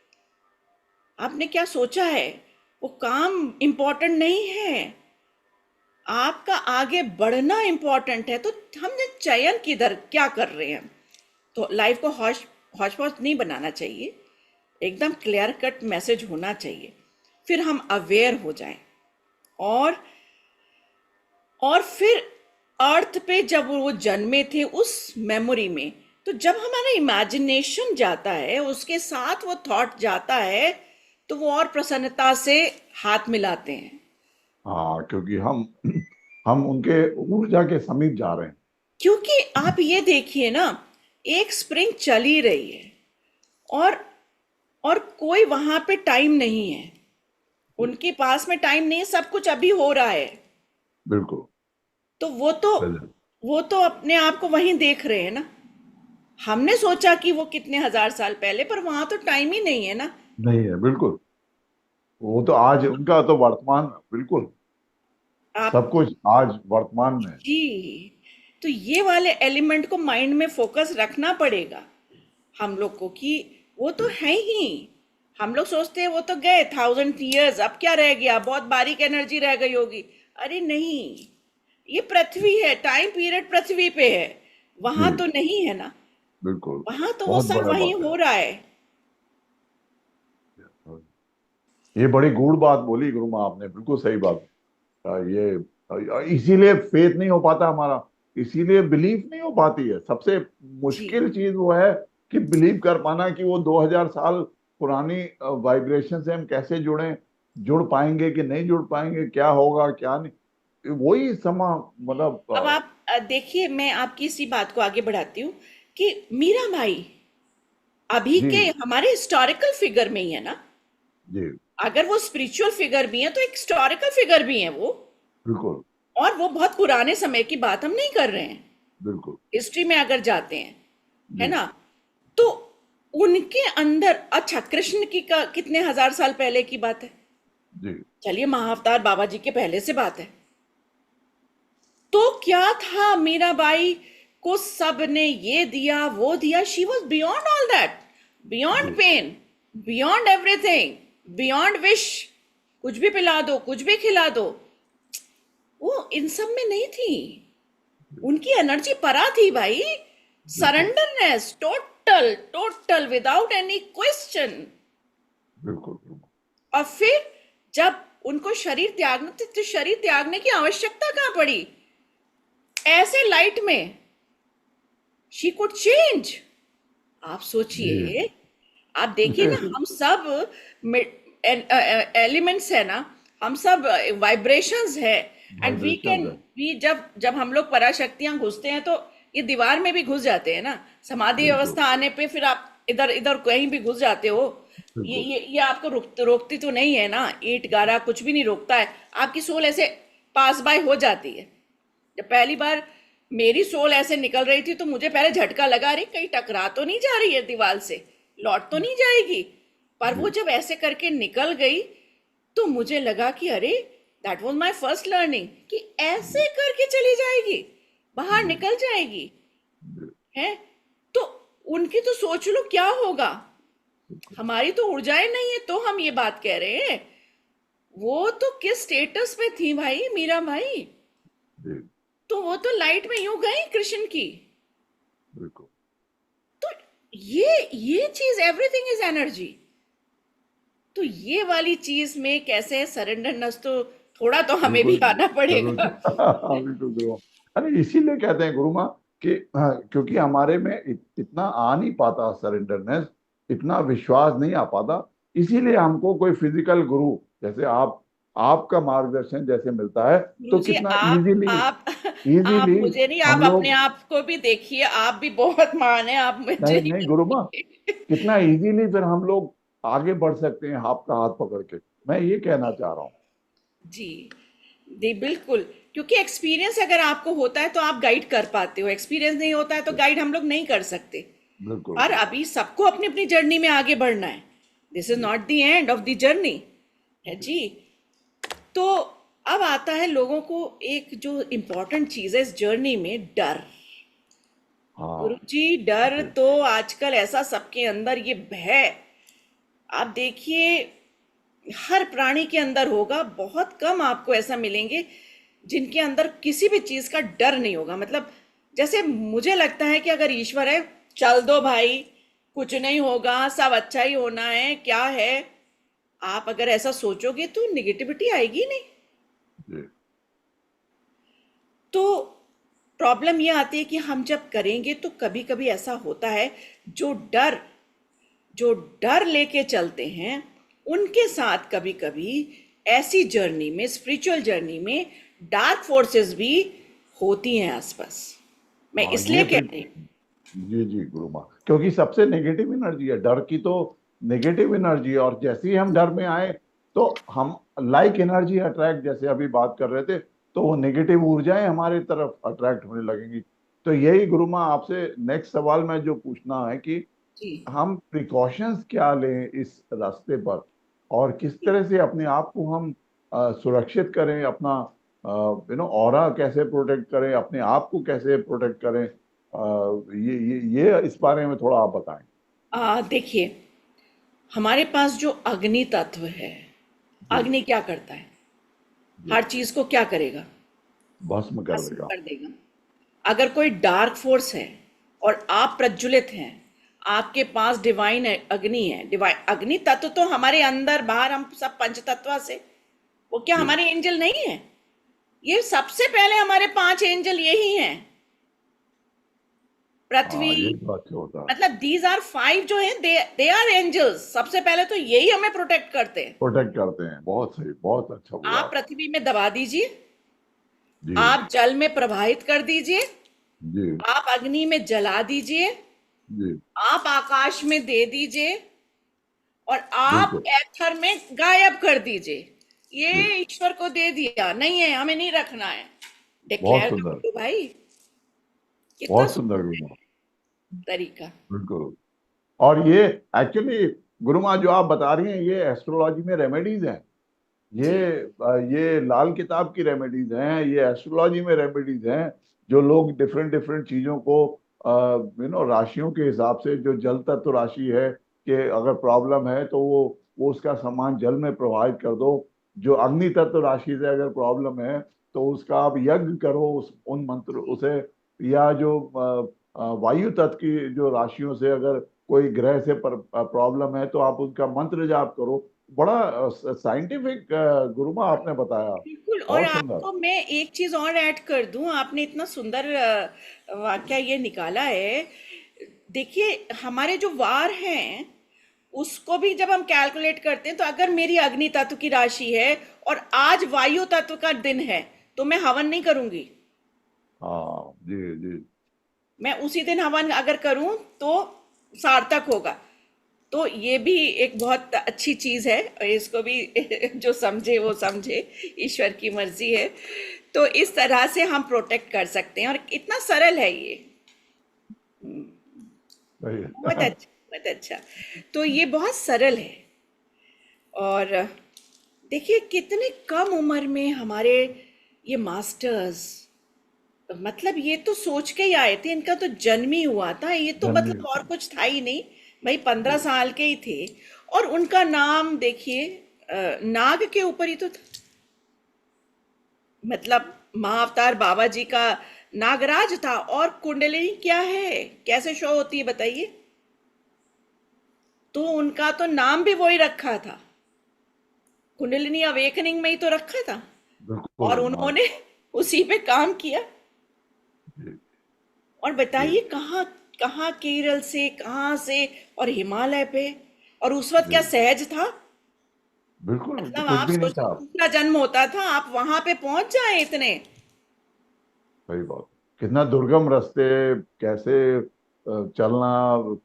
आपने क्या सोचा है? वो काम इम्पोर्टेंट नहीं है, आपका आगे बढ़ना इम्पोर्टेंट है। तो हमने चयन किधर क्या कर रहे हैं? तो लाइफ को हौश हौश पौश नहीं बनाना चाहिए, एकदम क्लियर कट मैसेज होना चाहिए। फिर हम अवेयर हो जाएं, और फिर अर्थ पे जब वो जन्मे थे उस मेमोरी में, तो जब हमारा इमेजिनेशन जाता है, उसके साथ वो थॉट जाता है, तो वो और प्रसन्नता से हाथ मिलाते हैं। हाँ, क्योंकि हम हम उनके ऊर्जा के समीप जा रहे हैं। क्योंकि आप ये देखिए ना, एक स्प्रिंग चल ही रही है, और कोई वहां पे टाइम नहीं है, उनके पास में टाइम नहीं है, सब कुछ अभी हो रहा है। बिल्कुल। तो बिल्कुल। वो तो अपने आप को वहीं देख रहे हैं ना। हमने सोचा कि वो कितने हजार साल पहले, पर वहां तो टाइम ही नहीं है ना। नहीं है, बिल्कुल। वो तो आज उनका तो वर्तमान, बिल्कुल। आप सब कुछ आज वर्तमान में है। जी, तो ये वाले एलिमेंट को माइंड में फोकस रखना पड़ेगा हम लोग को, कि वो तो है ही। हम लोग सोचते हैं वो तो गए 1000 years, अब क्या रह गया, बहुत बारीक एनर्जी रह गई होगी। अरे नहीं, ये पृथ्वी है, टाइम पीरियड पृथ्वी पे है, वहां जी, तो नहीं है ना। बिल्कुल। वहां तो वो बहुत सब बड़ा वहीं बात हो रहा है। है। ये बड़ी गूढ़ बात बोली गुरु माँ आपने, बिल्कुल सही बात। ये इसीलिए फेथ नहीं हो पाता हमारा, इसीलिए बिलीफ नहीं हो पाती है। सबसे जी, मुश्किल चीज वो है कि बिलीव कर पाना कि वो 2000 साल पुरानी वाइब्रेशन से हम कैसे जुड़े, जुड़ पाएंगे कि नहीं जुड़ पाएंगे, क्या होगा क्या नहीं, वही समा, मतलब अब आप देखिए, मैं आपकी इसी बात को आगे बढ़ाती हूँ कि मीरा भाई अभी जी, के हमारे हिस्टोरिकल फिगर में ही है ना। जी, अगर वो स्पिरिचुअल फिगर भी है तो एक हिस्टोरिकल फिगर भी है वो, बिल्कुल, और वो बहुत पुराने समय की बात हम नहीं कर रहे हैं। बिल्कुल, हिस्ट्री में अगर जाते हैं, है जी, ना, तो उनके अंदर, अच्छा कृष्ण की का कितने हजार साल पहले की बात है, जी, चलिए महाअवतार बाबा जी के पहले से बात है। तो क्या था, मीराबाई को सब ने ये दिया वो दिया, she was beyond all that, beyond जी, pain, beyond everything, beyond wish. कुछ भी पिला दो, कुछ भी खिला दो, वो इन सब में नहीं थी। उनकी एनर्जी परा थी भाई, बिल्कुल, surrenderness, total total without any question. बिल्कुल, बिल्कुल। और फिर जब उनको शरीर त्यागना था, तो शरीर त्यागने की आवश्यकता कहां पड़ी? ऐसे लाइट में शी कुड चेंज। आप जी, सोचिए, आप देखिए ना, हम सब एलिमेंट्स है ना, हम सब वाइब्रेशंस है। एंड वी वाइब्रेशन कैन, है। वी जब जब हम लोग पराशक्तियां घुसते हैं तो ये दीवार में भी घुस जाते हैं ना। समाधि बिल्कुल, अवस्था आने पे फिर आप इधर इधर कहीं भी घुस जाते हो। बिल्कुल, ये आपको रोकती तो नहीं है ना, ईंट गारा कुछ भी नहीं रोकता है। आपकी सोल ऐसे पास बाय हो जाती है। जब पहली बार मेरी सोल ऐसे निकल रही थी, तो मुझे पहले झटका लगा, अरे कहीं टकरा तो नहीं जा रही है दीवार से, लौट तो नहीं जाएगी। पर वो जी, जब ऐसे करके निकल गई, तो मुझे लगा कि अरे, that was my first learning, कि जी, ऐसे करके चली जाएगी, बाहर जी, निकल जाएगी। जी, है, तो उनकी तो सोच लो क्या होगा। हमारी तो ऊर्जाएं नहीं है, तो हम ये बात कह रहे हैं। वो तो किस स्टेटस में थी भाई, मीरा भाई। जी, तो वो तो लाइट में यूं गई कृष्ण की। बिल्कुल। तो ये चीज, एवरीथिंग इज एनर्जी। तो ये वाली चीज में कैसे सरेंडरनेस, तो थोड़ा तो हमें भी बिल्कुल, आना जरूर। पड़ेगा। हाँ, बिल्कुल गुरु। अरे इसीलिए कहते हैं गुरु माँ कि हाँ, क्योंकि हमारे में इतना आ नहीं पाता सरेंडरनेस, इतना विश्वास नहीं आ पाता। इसीलिए हमको कोई फिजिकल गुरु जैसे आपका मार्गदर्शन जैसे मिलता है, गुरु तो जी, कितना इजीली, आप आप इजीली मुझे नहीं, आप हम अपने लोग। आप को भी देखिए, आप भी बहुत महान है, आप मुझे नहीं, ही नहीं गुरु माँ, देखिए। कितना इजीली फिर हम लोग आगे बढ़ सकते हैं आपका हाथ पकड़ के। मैं ये कहना चाह रहा हूँ। जी, जी बिल्कुल। क्योंकि एक्सपीरियंस अगर आपको होता है तो आप गाइड कर पाते हो, एक्सपीरियंस नहीं होता है तो गाइड हम लोग नहीं कर सकते। बिल्कुल, और बिल्कुल। अभी सबको अपनी अपनी जर्नी में आगे बढ़ना है। दिस इज जी, not the end of the journey, है जी, जी। तो अब आता है लोगों को एक जो इम्पोर्टेंट चीज है इस जर्नी में, डर। हाँ गुरुजी, डर जी तो आजकल ऐसा सबके अंदर ये भय, आप देखिए हर प्राणी के अंदर होगा। बहुत कम आपको ऐसा मिलेंगे जिनके अंदर किसी भी चीज का डर नहीं होगा। मतलब जैसे मुझे लगता है कि अगर ईश्वर है, चल दो भाई, कुछ नहीं होगा, सब अच्छा ही होना है, क्या है। आप अगर ऐसा सोचोगे तो निगेटिविटी आएगी नहीं। जी तो प्रॉब्लम ये आती है कि हम जब करेंगे तो कभी कभी ऐसा होता है, जो डर जो डर लेके चलते हैं उनके साथ कभी कभी ऐसी जर्नी में, स्पिरिचुअल जर्नी में, डार्क फोर्सेस भी होती हैं आसपास। मैं हाँ, इसलिए ये कह रही हूँ। जी जी गुरु माँ, क्योंकि सबसे नेगेटिव एनर्जी है डर की, तो नेगेटिव एनर्जी है। और जैसे ही हम डर में आए तो हम लाइक एनर्जी अट्रैक्ट, जैसे अभी बात कर रहे थे, तो वो नेगेटिव ऊर्जाएं हमारी तरफ अट्रैक्ट होने लगेंगी। तो यही गुरु माँ आपसे नेक्स्ट सवाल में जो पूछना है कि जी हम प्रिकॉशंस क्या लें इस रास्ते पर, और किस तरह से अपने आप को हम सुरक्षित करें, अपना ऑरा कैसे प्रोटेक्ट करें, अपने आप को कैसे प्रोटेक्ट करें। ये इस बारे में थोड़ा आप बताएं। देखिए, हमारे पास जो अग्नि तत्व है, जी अग्नि क्या करता है? जी, हर चीज को क्या करेगा? भस्म कर भस्म देगा। कर देगा। अगर कोई डार्क फोर्स है और आप प्रज्वलित हैं, आपके पास डिवाइन अग्नि है, डिवाइन अग्नि तत्व तो हमारे अंदर बाहर, हम सब पंच तत्व से, वो क्या जी हमारे एंजल नहीं है? ये सबसे पहले हमारे 5 एंजल यही हैं। पृथ्वी, हाँ, ये तो अच्छा होता है। मतलब दीज आर 5 जो हैं, दे आर एंजल्स। सबसे पहले तो यही हमें प्रोटेक्ट करते हैं। प्रोटेक्ट करते हैं, बहुत सही, बहुत अच्छा बोला आप आप। पृथ्वी में दबा दीजिए, जी आप जल में प्रवाहित कर दीजिए, जी आप अग्नि में जला दीजिए, जी, आप आकाश में दे दीजिए, और आप बिल्कुल। एथर में गायब कर दीजिए। जी, ये ईश्वर को दे दिया, नहीं है, हमें नहीं रखना है। बहुत डिक्लेयर कर सुंदर, दो भाई। कितना बहुत सुंदर सुंदर गुरु। है तरीका। बिल्कुल। और ये एक्चुअली गुरु माँ जो आप बता रही हैं, ये एस्ट्रोलॉजी में रेमेडीज हैं। ये जी ये लाल किताब की रेमेडीज हैं, ये एस्ट्रोलॉजी में रेमेडीज हैं। जो लोग डिफरेंट डिफरेंट चीजों को राशियों के हिसाब से, जो जल तत्व राशि है, कि अगर प्रॉब्लम है तो वो उसका सामान जल में प्रवाहित कर दो। जो अग्नि तत्व राशि से अगर प्रॉब्लम है तो उसका आप यज्ञ करो, उस उन मंत्र उसे। या जो वायु तत्व की जो राशियों से अगर कोई ग्रह से प्रॉब्लम है तो आप उनका मंत्र जाप करो। बड़ा साइंटिफिक गुरुमा आपने बताया। बिल्कुल। और बहुत सुंदर। आपको मैं एक चीज और ऐड कर दूं, आपने इतना सुंदर वाक्य ये निकाला है। देखिए, हमारे जो वार हैं उसको भी जब हम कैलकुलेट करते हैं, तो अगर मेरी अग्नि तत्व की राशि है और आज वायु तत्व का दिन है, तो मैं हवन नहीं करूंगी। हाँ जी जी मैं उसी दिन हवन अगर करूं तो सार्थक होगा। तो ये भी एक बहुत अच्छी चीज है, और इसको भी जो समझे वो समझे, ईश्वर की मर्जी है। तो इस तरह से हम प्रोटेक्ट कर सकते हैं, और इतना सरल है ये। सही बहुत है। अच्छा, बहुत अच्छा। तो ये बहुत सरल है। और देखिए कितने कम उम्र में हमारे ये मास्टर्स, मतलब ये तो सोच के ही आए थे, इनका तो जन्म ही हुआ था, ये तो जन्मी मतलब और हुआ। कुछ था ही नहीं। भाई 15 जी साल के ही थे। और उनका नाम देखिए, नाग के ऊपर ही तो था। मतलब महाअवतार बाबा जी का नागराज था, और कुंडलिनी क्या है, कैसे शो होती है बताइए। तो उनका तो नाम भी वही रखा था, कुंडलिनी अवेकनिंग में ही तो रखा था। बिल्कुल। और हाँ उन्होंने उसी पे काम किया। जी और जी बताइए कहाँ कहाँ, केरल से कहाँ से, और हिमालय पे। और उस वक्त जी, क्या सहज था? बिल्कुल, तो मतलब कुछ आप भी नहीं सोचो, था। दूसरा जन्म होता था, आप वहां पे पहुंच जाए इतने। सही बात। कितना दुर्गम रास्ते, कैसे चलना,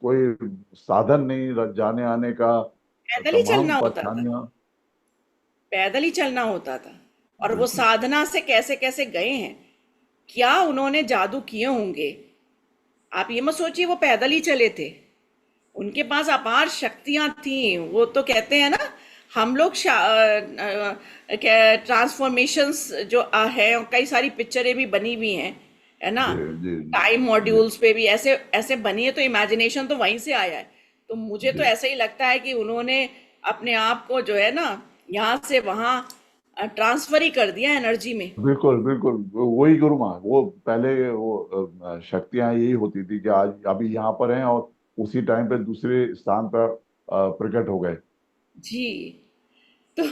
कोई साधन नहीं जाने आने का, पैदल ही तमाम चलना होता था, परेशानियां। पैदल ही चलना होता था। और वो बिल्कुल। साधना से कैसे कैसे गए हैं, क्या उन्होंने जादू किए होंगे। आप ये मत सोचिए वो पैदल ही चले थे, उनके पास अपार शक्तियां थी। वो तो कहते हैं ना, हम लोग ट्रांसफॉर्मेशंस जो है, और कई सारी पिक्चरें भी बनी हुई हैं है ना। जी जी टाइम जी मॉड्यूल्स पे भी ऐसे ऐसे बनी है, तो इमेजिनेशन तो वहीं से आया है। तो मुझे तो जी ऐसा ही लगता है कि उन्होंने अपने आप को जो है ना यहाँ से वहां ट्रांसफर ही कर दिया एनर्जी में। बिल्कुल बिल्कुल। वही गुरु माँ, वो पहले वो शक्तियां यही होती थी कि आज अभी यहाँ पर हैं और उसी टाइम पे दूसरे स्थान पर प्रकट हो गए। जी। तो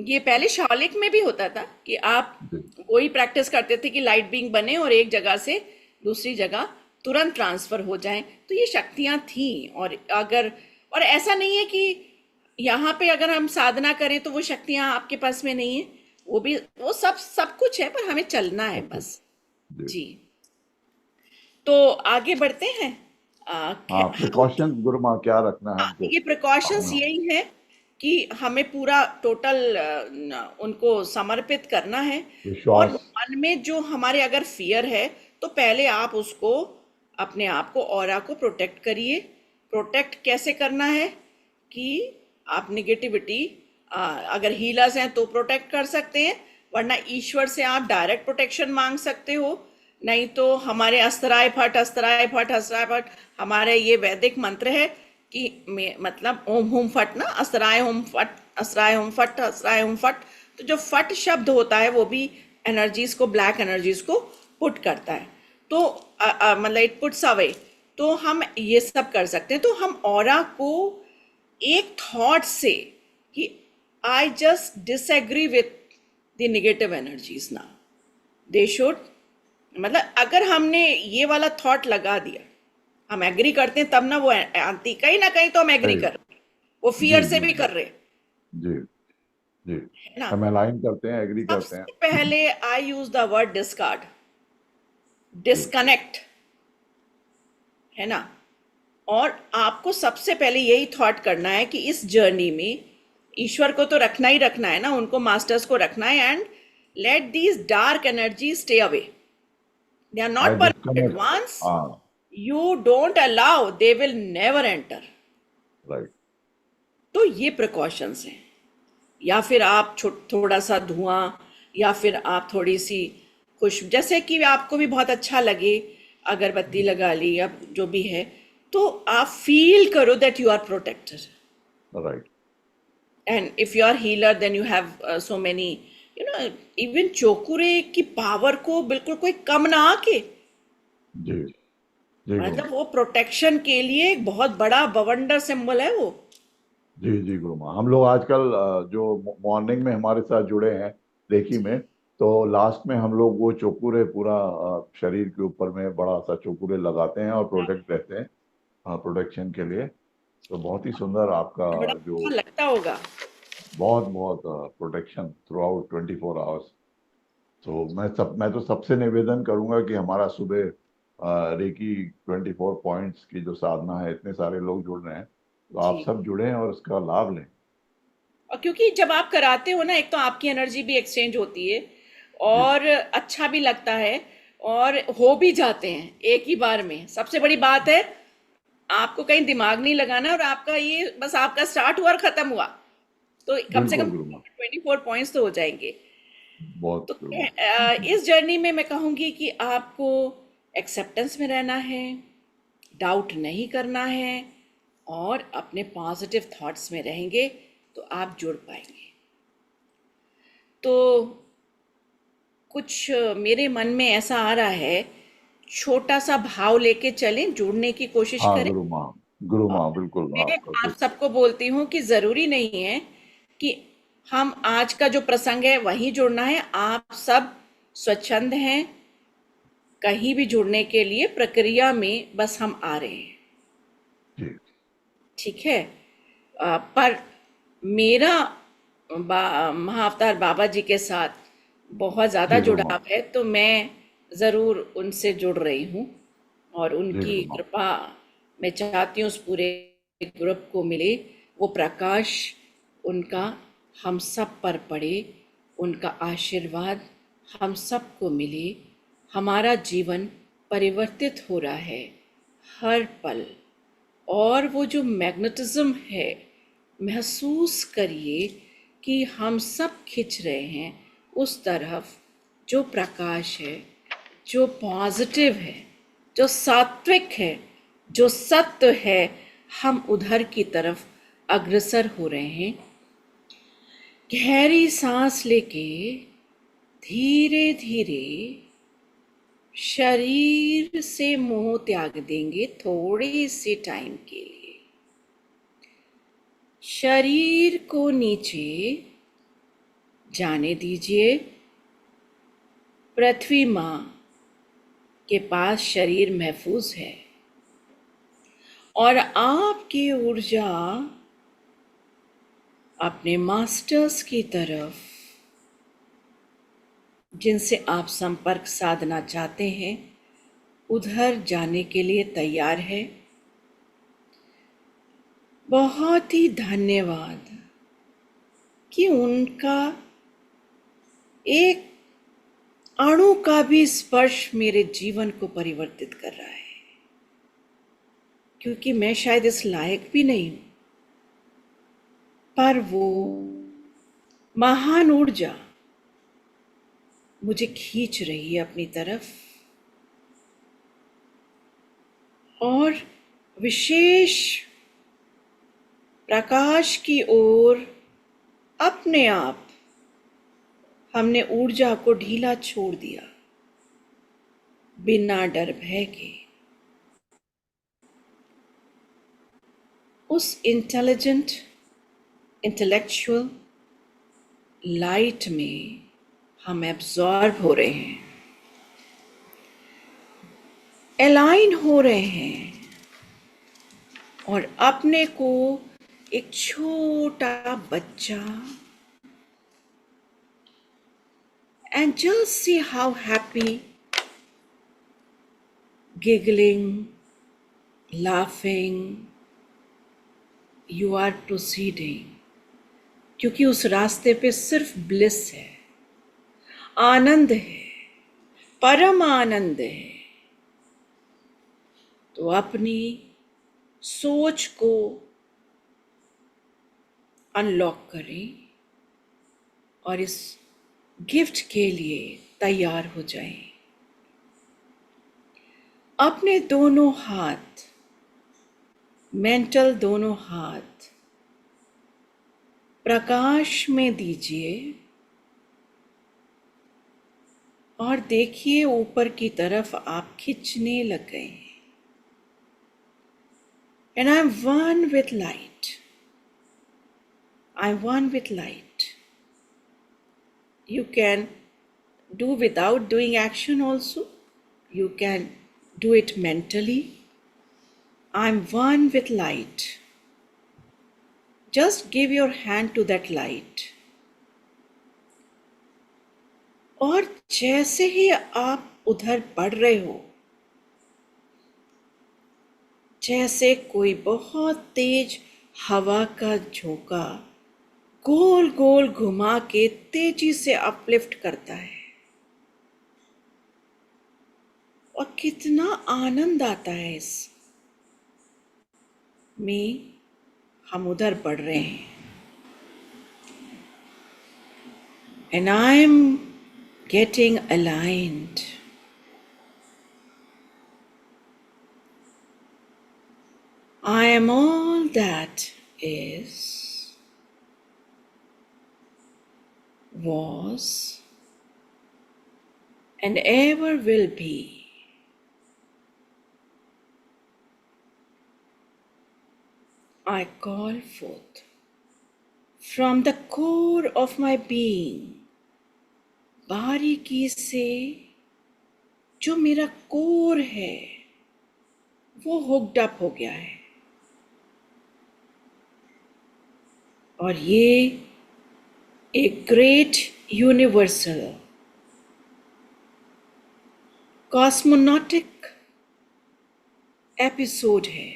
ये पहले शालिक में भी होता था कि आप जी वही प्रैक्टिस करते थे कि लाइट बीइंग बने और एक जगह से दूसरी जगह तुरंत ट्रांसफर हो जाएं। तो ये शक्तियां थी। और अगर और ऐसा नहीं है कि यहाँ पे अगर हम साधना करें तो वो शक्तियां आपके पास में नहीं है। वो भी, वो सब सब कुछ है, पर हमें चलना है सब कुछ। बस। जी। जी। तो आगे बढ़ते हैं। हाँ, हाउ प्रिकॉशंस गुरु माँ क्या रखना है हमको ये प्रिकॉशंस अपना। यही है कि हमें पूरा टोटल उनको समर्पित करना है। और विश्वास। मन में जो हमारे अगर फियर है, तो पहले आप उसको, अपने आप को, ऑरा को प्रोटेक्ट करिए। प्रोटेक्ट कैसे करना है कि आप निगेटिविटी, अगर हीलर्स हैं तो प्रोटेक्ट कर सकते हैं, वरना ईश्वर से आप डायरेक्ट प्रोटेक्शन मांग सकते हो। नहीं तो हमारे अस्त्राय फट अस्त्राय फट अस्त्राय फट, हमारे ये वैदिक मंत्र है कि मतलब ओम हुम फट ना, अस्त्राय हुम फट अस्त्राय हुम फट अस्त्राय हुम फट। तो जो फट शब्द होता है वो भी एनर्जीज को, ब्लैक एनर्जीज को पुट करता है। तो मतलब इट पुट्स अवे। तो हम ये सब कर सकते हैं। तो हम ऑरा को एक थॉट से कि I just disagree with the negative energies ना, दे शुड, मतलब अगर हमने ये वाला थॉट लगा दिया, हम एग्री करते हैं तब ना वो आती, कहीं ना कहीं तो हम एग्री सही। कर रहे हैं, वो जी फियर से जी भी कर रहे हैं, जी जी। है ना। हम अलाइन करते हैं, एग्री करते हैं। सबसे पहले I use the word discard, जी डिस्कनेक्ट, है ना। और आपको सबसे पहले यही थॉट करना है कि इस जर्नी में ईश्वर को तो रखना ही रखना है ना, उनको, मास्टर्स को रखना है। And let these dark energy stay away, they are I not permitted. Disconnect. Once हाँ। you don't allow, they will never enter. Right. तो ये प्रिकॉशंस हैं। या फिर आप थोड़ा सा धुआं, या फिर आप थोड़ी सी खुश, जैसे कि आपको भी बहुत अच्छा लगे, अगरबत्ती लगा ली या जो भी है, तो आप फील करो that you are protected. Right. And if you are healer then you have so many, you know, even चोकुरे की पावर को बिल्कुल कोई कम ना आके, जी जी गुरु। मतलब वो प्रोटेक्शन के लिए एक बहुत बड़ा बवंडर सिंबल है वो। जी जी गुरु माँ, हम लोग आजकल जो मॉर्निंग में हमारे साथ जुड़े हैं रेकी में, तो लास्ट में हम लोग वो चोकुरे पूरा शरीर के ऊपर में बड़ा सा चोकुरे लगाते हैं और प्रोटेक्ट रहते हैं, प्रोटेक्शन के लिए। तो बहुत ही सुंदर आपका बड़ा जो, अच्छा लगता होगा। बहुत बहुत प्रोटेक्शन थ्रू आउट 24 आवर्स। तो मैं तो सबसे निवेदन करूंगा कि हमारा सुबह रेकी 24 पॉइंट्स की जो साधना है, इतने सारे लोग जुड़ रहे हैं, तो आप जी। सब जुड़ें और उसका लाभ लें। और क्योंकि जब आप कराते हो ना, एक तो आपकी एनर्जी भी एक्सचेंज होती है, जी और अच्छा भी लगता है, और हो भी जाते हैं एक ही बार में। सबसे बड़ी बात है, आपको कहीं दिमाग नहीं लगाना, और आपका ये बस आपका स्टार्ट हुआ और खत्म हुआ, तो कम से बिल्कुल कम गुरु माँ। 24 पॉइंट्स तो हो जाएंगे। बहुत तो गुरु माँ। इस जर्नी में मैं कहूंगी कि आपको एक्सेप्टेंस में रहना है, डाउट नहीं करना है, और अपने पॉजिटिव थॉट्स में रहेंगे तो आप जुड़ पाएंगे। तो कुछ मेरे मन में ऐसा आ रहा है, छोटा सा भाव लेके चलें, जुड़ने की कोशिश हाँ करें। गुरु और माँ बिल्कुल मैं आपका आप कुछ। सबको बोलती हूँ कि ज़रूरी नहीं है कि हम आज का जो प्रसंग है वही जुड़ना है। आप सब स्वच्छंद हैं कहीं भी जुड़ने के लिए, प्रक्रिया में बस हम आ रहे हैं। जी ठीक है। पर मेरा महाअवतार बाबा जी के साथ बहुत ज़्यादा जी गुरु माँ। जुड़ाव है, तो मैं ज़रूर उनसे जुड़ रही हूँ। और जी उनकी गुरु माँ। कृपा मैं चाहती हूँ उस पूरे ग्रुप को मिले, वो प्रकाश उनका हम सब पर पड़े, उनका आशीर्वाद हम सबको मिले। हमारा जीवन परिवर्तित हो रहा है हर पल, और वो जो मैग्नेटिज्म है, महसूस करिए कि हम सब खिंच रहे हैं उस तरफ जो प्रकाश है, जो पॉजिटिव है, जो सात्विक है, जो सत्य है, हम उधर की तरफ अग्रसर हो रहे हैं। गहरी सांस लेके धीरे धीरे शरीर से मोह त्याग देंगे थोड़े से टाइम के लिए। शरीर को नीचे जाने दीजिए। पृथ्वी माँ के पास शरीर महफूज है और आपकी ऊर्जा अपने मास्टर्स की तरफ, जिनसे आप संपर्क साधना चाहते हैं, उधर जाने के लिए तैयार है। बहुत ही धन्यवाद कि उनका एक अणु का भी स्पर्श मेरे जीवन को परिवर्तित कर रहा है, क्योंकि मैं शायद इस लायक भी नहीं हूं, पर वो महान ऊर्जा मुझे खींच रही है अपनी तरफ और विशेष प्रकाश की ओर अपने आप हमने ऊर्जा को ढीला छोड़ दिया, बिना डर भय के। उस इंटेलेक्चुअल लाइट में हम एब्जॉर्ब हो रहे हैं, अलाइन हो रहे हैं और अपने को एक छोटा बच्चा, and just see how happy, giggling, laughing you are proceeding, क्योंकि उस रास्ते पे सिर्फ ब्लिस है, आनंद है, परम आनंद है। तो अपनी सोच को अनलॉक करें और इस गिफ्ट के लिए तैयार हो जाएं। अपने दोनों हाथ, मेंटल दोनों हाथ प्रकाश में दीजिए और देखिए ऊपर की तरफ आप खिंचने लग गए हैं। And I'm one with light. I'm one with light. You can do without doing action also. You can do it mentally. I'm one with light. Just give your hand to that light. और जैसे ही आप उधर बढ़ रहे हो, जैसे कोई बहुत तेज हवा का झोंका गोल गोल घुमा के तेजी से अपलिफ्ट करता है, और कितना आनंद आता है इस में। हम उधर बढ़ रहे हैं and I'm getting aligned. I am all that is, was, and ever will be. I call forth from the core of my being, बारीकी से जो मेरा कोर है वो हुक्ड अप हो गया है, और ये एक ग्रेट यूनिवर्सल कॉस्मोनॉटिक एपिसोड है,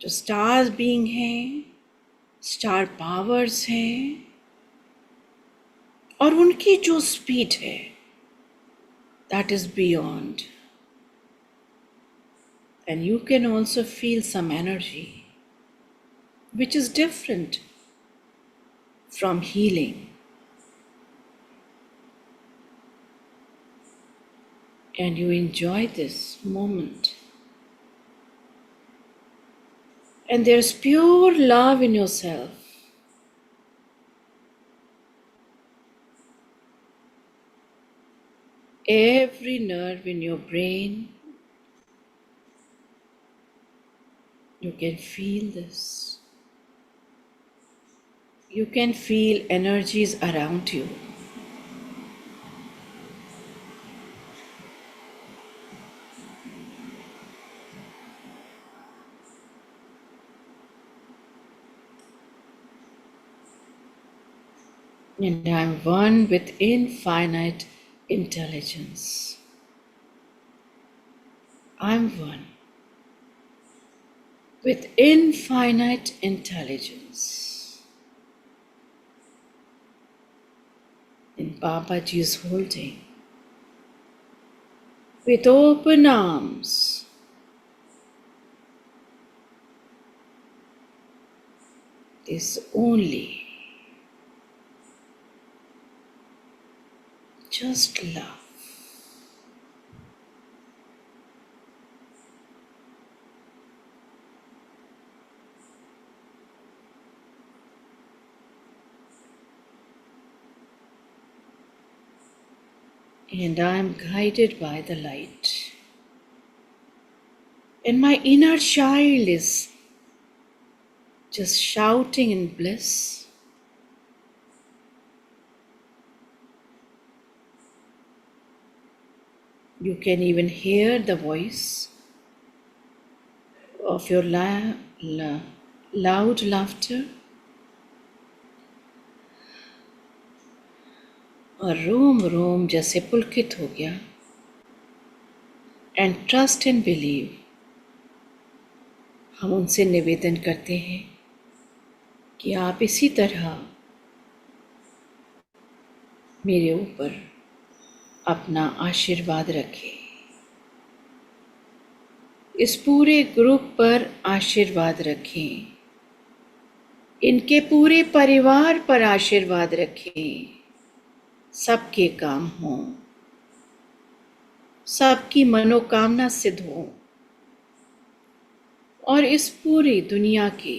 जो स्टार्स बीइंग हैं, स्टार पावर्स हैं, और उनकी जो स्पीड है that is beyond. And you can also feel some energy which is different from healing. and you enjoy this moment. And there's pure love in yourself. Every nerve in your brain, you can feel this. You can feel energies around you. And I'm one with infinite intelligence. I'm one with infinite intelligence. And Babaji is holding with open arms this only just love. And I am guided by the light. And my inner child is just shouting in bliss. You can even hear the voice of your loud laughter. और रोम रोम जैसे पुलकित हो गया. And trust and believe, हम उनसे निवेदन करते हैं कि आप इसी तरह मेरे ऊपर अपना आशीर्वाद रखें, इस पूरे ग्रुप पर आशीर्वाद रखें, इनके पूरे परिवार पर आशीर्वाद रखें, सबके काम हों, सबकी मनोकामना सिद्ध हो और इस पूरी दुनिया के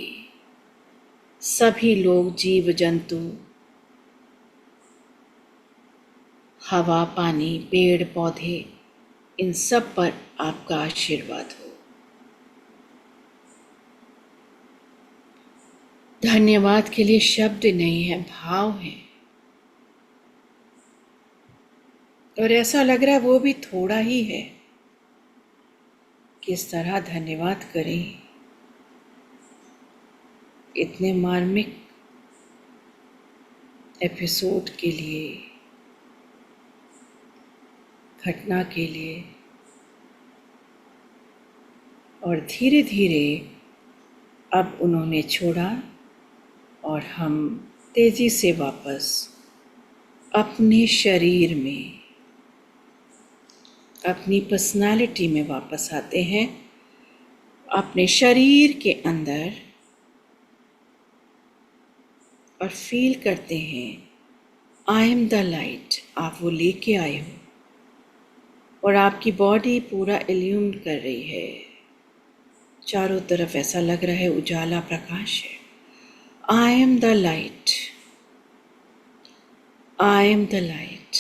सभी लोग, जीव जंतु, हवा, पानी, पेड़ पौधे, इन सब पर आपका आशीर्वाद हो. धन्यवाद के लिए शब्द नहीं है, भाव है. और ऐसा लग रहा है वो भी थोड़ा ही है. किस तरह धन्यवाद करें इतने मार्मिक एपिसोड के लिए, घटना के लिए. और धीरे धीरे अब उन्होंने छोड़ा और हम तेजी से वापस अपने शरीर में, अपनी पर्सनालिटी में वापस आते हैं, अपने शरीर के अंदर, और फील करते हैं आई एम द लाइट. आप वो लेके आए हो और आपकी बॉडी पूरा इल्यूम कर रही है. चारों तरफ ऐसा लग रहा है उजाला, प्रकाश है. I am the light, I am the light,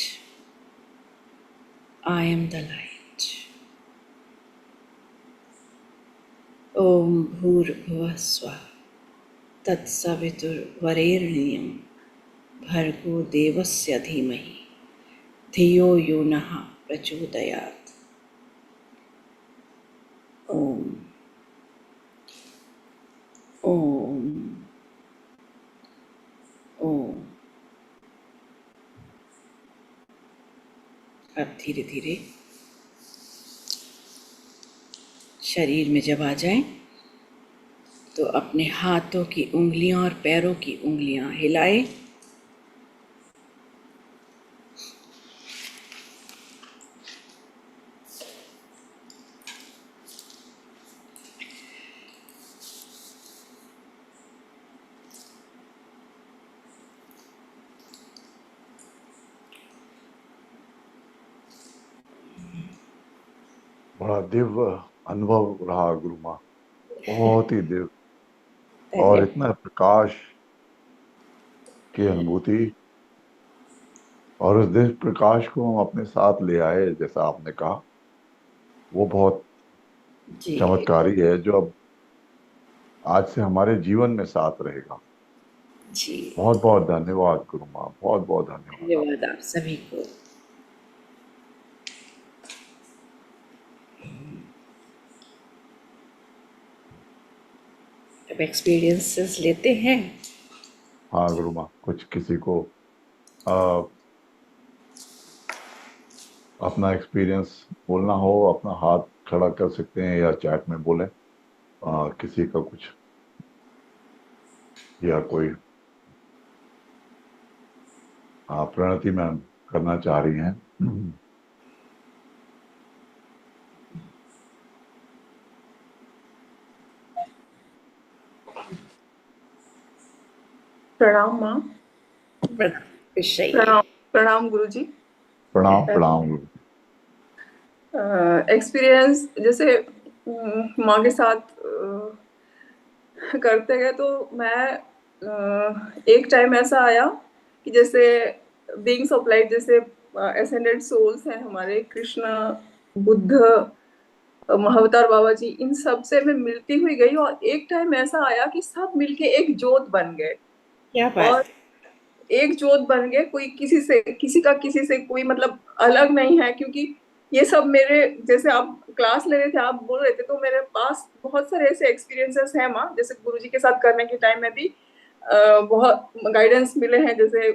I am the light. ओम भूर्भुवः स्वः तत्सवितुर्वरेण्यं भर्गो देवस्य धीमहि धियो यो नः प्रचोदयात्. ओम ओम ओम. अब धीरे धीरे शरीर में जब आ जाएं तो अपने हाथों की उंगलियां और पैरों की उंगलियां हिलाएं. बड़ा दिव्य अनुभव रहा गुरु माँ, बहुत ही दिव्य, और धन्यवाद। इतना प्रकाश की अनुभूति, और उस दिव्य प्रकाश को हम अपने साथ ले आए जैसा आपने कहा, वो बहुत जी। चमत्कारी है, जो अब आज से हमारे जीवन में साथ रहेगा। जी। बहुत बहुत धन्यवाद गुरु माँ, बहुत बहुत धन्यवाद आप। धन्यवाद आप सभी को। अब एक्सपीरियंसेस लेते हैं। हाँ गुरु माँ, कुछ किसी को आ, अपना एक्सपीरियंस बोलना हो, अपना हाथ खड़ा कर सकते हैं या चैट में बोलें। किसी का कुछ, या कोई प्रणति मैम करना चाह रही हैं। प्रणाम माँ। विषय प्रणाम। प्रणाम गुरु जी। प्रणाम प्रणाम गुरु। एक्सपीरियंस जैसे माँ के साथ करते गए तो मैं एक टाइम ऐसा आया कि जैसे बीइंग्स ऑफ लाइट, जैसे एसेंडेड सोल्स हैं हमारे, कृष्ण, बुद्ध, महाअवतार बाबा जी, इन सब से मैं मिलती हुई गई, और एक टाइम ऐसा आया कि सब मिलके एक जोत बन गए। क्या और बात। एक जोत बन गए, कोई किसी से, किसी का किसी से कोई मतलब अलग नहीं है, क्योंकि ये सब मेरे, जैसे आप क्लास ले रहे थे, आप बोल रहे थे, तो मेरे पास बहुत सारे ऐसे एक्सपीरियंसेस हैं माँ, जैसे गुरुजी के साथ करने के टाइम में भी बहुत गाइडेंस मिले हैं। जैसे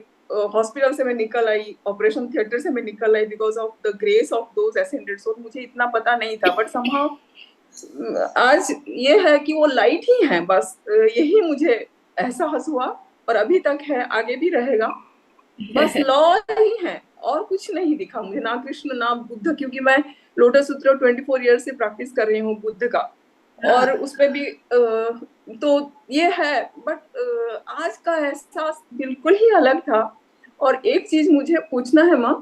हॉस्पिटल से मैं निकल आई, ऑपरेशन थिएटर से मैं निकल आई, because of the grace of those ascended soul. मुझे इतना पता नहीं था, बट समहाउ आज ये है कि वो लाइट ही है बस, यही मुझे एहसास हुआ, और अभी तक है, आगे भी रहेगा। बस लॉ ही है, और कुछ नहीं दिखा मुझे, ना कृष्ण ना बुद्ध, क्योंकि मैं लोटस सूत्र 24 ईयर से प्रैक्टिस कर रही हूँ बुद्ध का, हाँ। और उसमें भी तो ये है, बट आज का एहसास बिल्कुल ही अलग था। और एक चीज मुझे पूछना है माँ,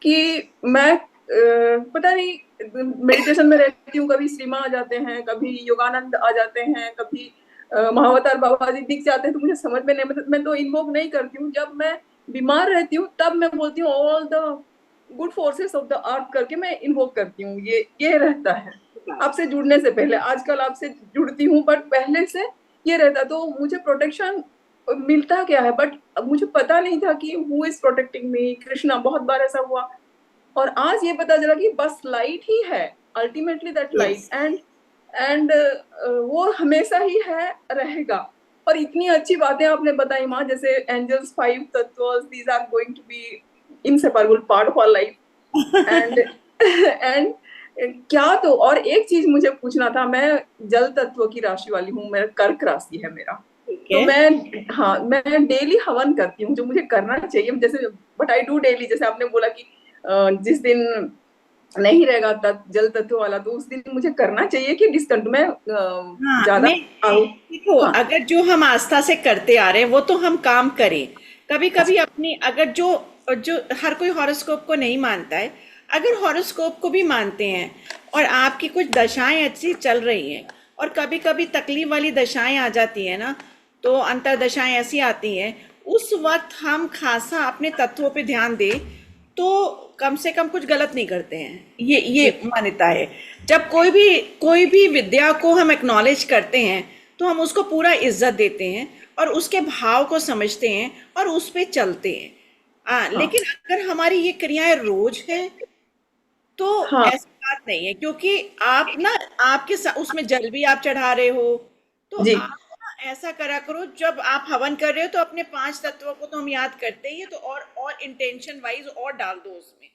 कि मैं पता नहीं, मेडिटेशन में रहती हूँ, कभी श्रीमा आ जाते हैं, कभी योगानंद आ जाते हैं, कभी महावतार बाबा जी दिख जाते हैं, तो मुझे समझ में नहीं, मतलब मैं तो इन्वोक नहीं करती हूँ। जब मैं बीमार रहती हूँ तब मैं बोलती हूँ all the good forces of the earth करके मैं इन्वोक करती हूँ, ये रहता है आपसे जुड़ने से पहले। आजकल आपसे जुड़ती हूँ, बट पहले से ये रहता, तो मुझे प्रोटेक्शन मिलता क्या है, बट मुझे पता नहीं था कि हु इज प्रोटेक्टिंग मी, कृष्णा। बहुत बार ऐसा हुआ, और आज ये पता चला कि बस लाइट ही है, ultimately that light, yes. And वो हमेशा ही है, रहेगा। और इतनी अच्छी बातें आपने बताई माँ, जैसे एंजल्स 5 तत्व, these are going to be inseparable part of our life, and and क्या, तो और एक चीज मुझे पूछना था, मैं जल तत्व की राशि वाली हूँ, मेरा कर्क राशि है मेरा। ठीक तो है। मैं, हाँ, मैं डेली हवन करती हूँ, जो मुझे करना चाहिए, जैसे बट आई डू डेली। जैसे आपने बोला कि जिस दिन नहीं रहेगा जल तत्व वाला, तो उस दिन मुझे करना चाहिए कि डिस्कंट में हाँ, ज्यादा नहीं, आऊं। देखो, हाँ अगर जो हम आस्था से करते आ रहे हैं वो तो हम काम करें। कभी कभी अपनी, अगर जो जो हर कोई हॉरोस्कोप को नहीं मानता है, अगर हॉरोस्कोप को भी मानते हैं और आपकी कुछ दशाएं अच्छी चल रही हैं और कभी कभी तकलीफ वाली दशाएं आ जाती है ना, तो अंतरदशाएं ऐसी आती हैं, उस वक्त हम खासा अपने तत्वों पे ध्यान दें तो कम से कम कुछ गलत नहीं करते हैं। ये जी। मान्यता है। जब कोई भी विद्या को हम एक्नॉलेज करते हैं तो हम उसको पूरा इज्जत देते हैं और उसके भाव को समझते हैं और उस पे चलते हैं। हाँ लेकिन अगर हमारी ये क्रियाएं रोज है तो हाँ ऐसी बात नहीं है, क्योंकि आप ना, उसमें जल भी आप चढ़ा रहे हो, तो जी आप ना ऐसा करा करो, जब आप हवन कर रहे हो तो अपने 5 तत्वों को तो हम याद करते ही है, तो और इंटेंशन वाइज और डाल दो उसमें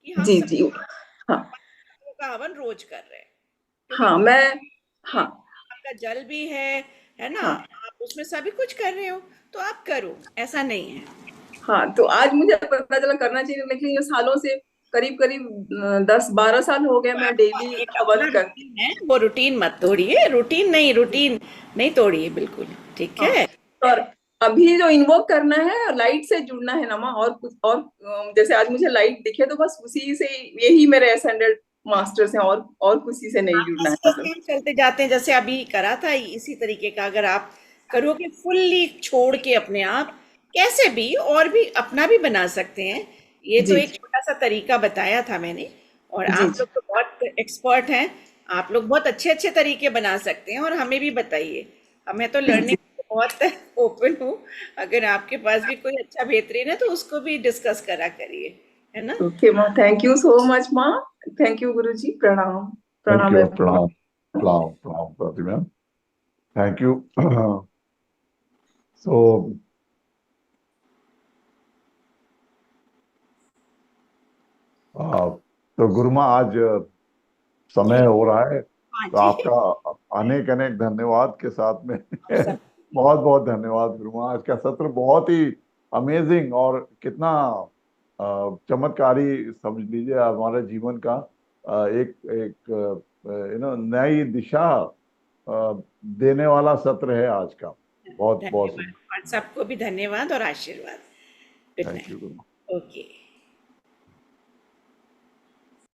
कि हम जी सब जी। हाँ 5 तत्वों का हवन रोज कर रहे हैं, क्योंकि हाँ मैं, हाँ आपका जल भी है ना, हाँ आप उसमें सभी कुछ कर रहे हो, तो आप करो, ऐसा नहीं है। हाँ। तो आज मुझे पता चला करना चाहिए, लेकिन ये सालों से, करीब करीब 10-12 साल हो गए तो मैं आपका डेली एक अपना हवन करती। रूटीन है, वो रूटीन मत तोड़िए, रूटीन नहीं तोड़िए बिल्कुल। ठीक हाँ, है। और अभी जो इन्वोक करना है, लाइट से जुड़ना है ना माँ, और कुछ और जैसे आज मुझे लाइट दिखे तो बस उसी से, यही मेरे असेंडेड मास्टर से और किसी से नहीं जुड़ना है बस मतलब। हम चलते जाते हैं, जैसे अभी करा था इसी तरीके का, अगर आप करोगे फुल्ली छोड़ के अपने आप, कैसे भी और भी अपना भी बना सकते हैं। ये तो जी एक छोटा सा तरीका बताया था मैंने, और जी आप जी लोग तो बहुत एक्सपर्ट हैं। आप लोग बहुत अच्छे अच्छे तरीके बना सकते हैं, और हमें भी बताइए। मैं तो जी। लर्निंग बहुत ओपन हूँ। अगर आपके पास भी कोई अच्छा बेहतरीन है तो उसको भी डिस्कस करा करिए, है ना। ओके माँ, थैंक यू सो मच माँ। थैंक यू गुरु जी, प्रणाम। थैंक प्रणाम यू, everyone। प्रणाम, प्रणाम, प्रणाम प्रति मैम, थैंक यू। सो तो गुरुमा, आज समय जी। हो रहा है, हाँ तो जी। आपका अनेक अनेक धन्यवाद के साथ में आप सब। बहुत बहुत धन्यवाद गुरुमा। आज का सत्र बहुत ही अमेजिंग, और कितना चमत्कारी समझ लीजिए हमारे जीवन का एक एक नई दिशा देने वाला सत्र है आज का। बहुत बहुत धन्यवाद, सुंदर। और सबको भी धन्यवाद और आशीर्वाद। Good thank you night. Gurumaa. Okay.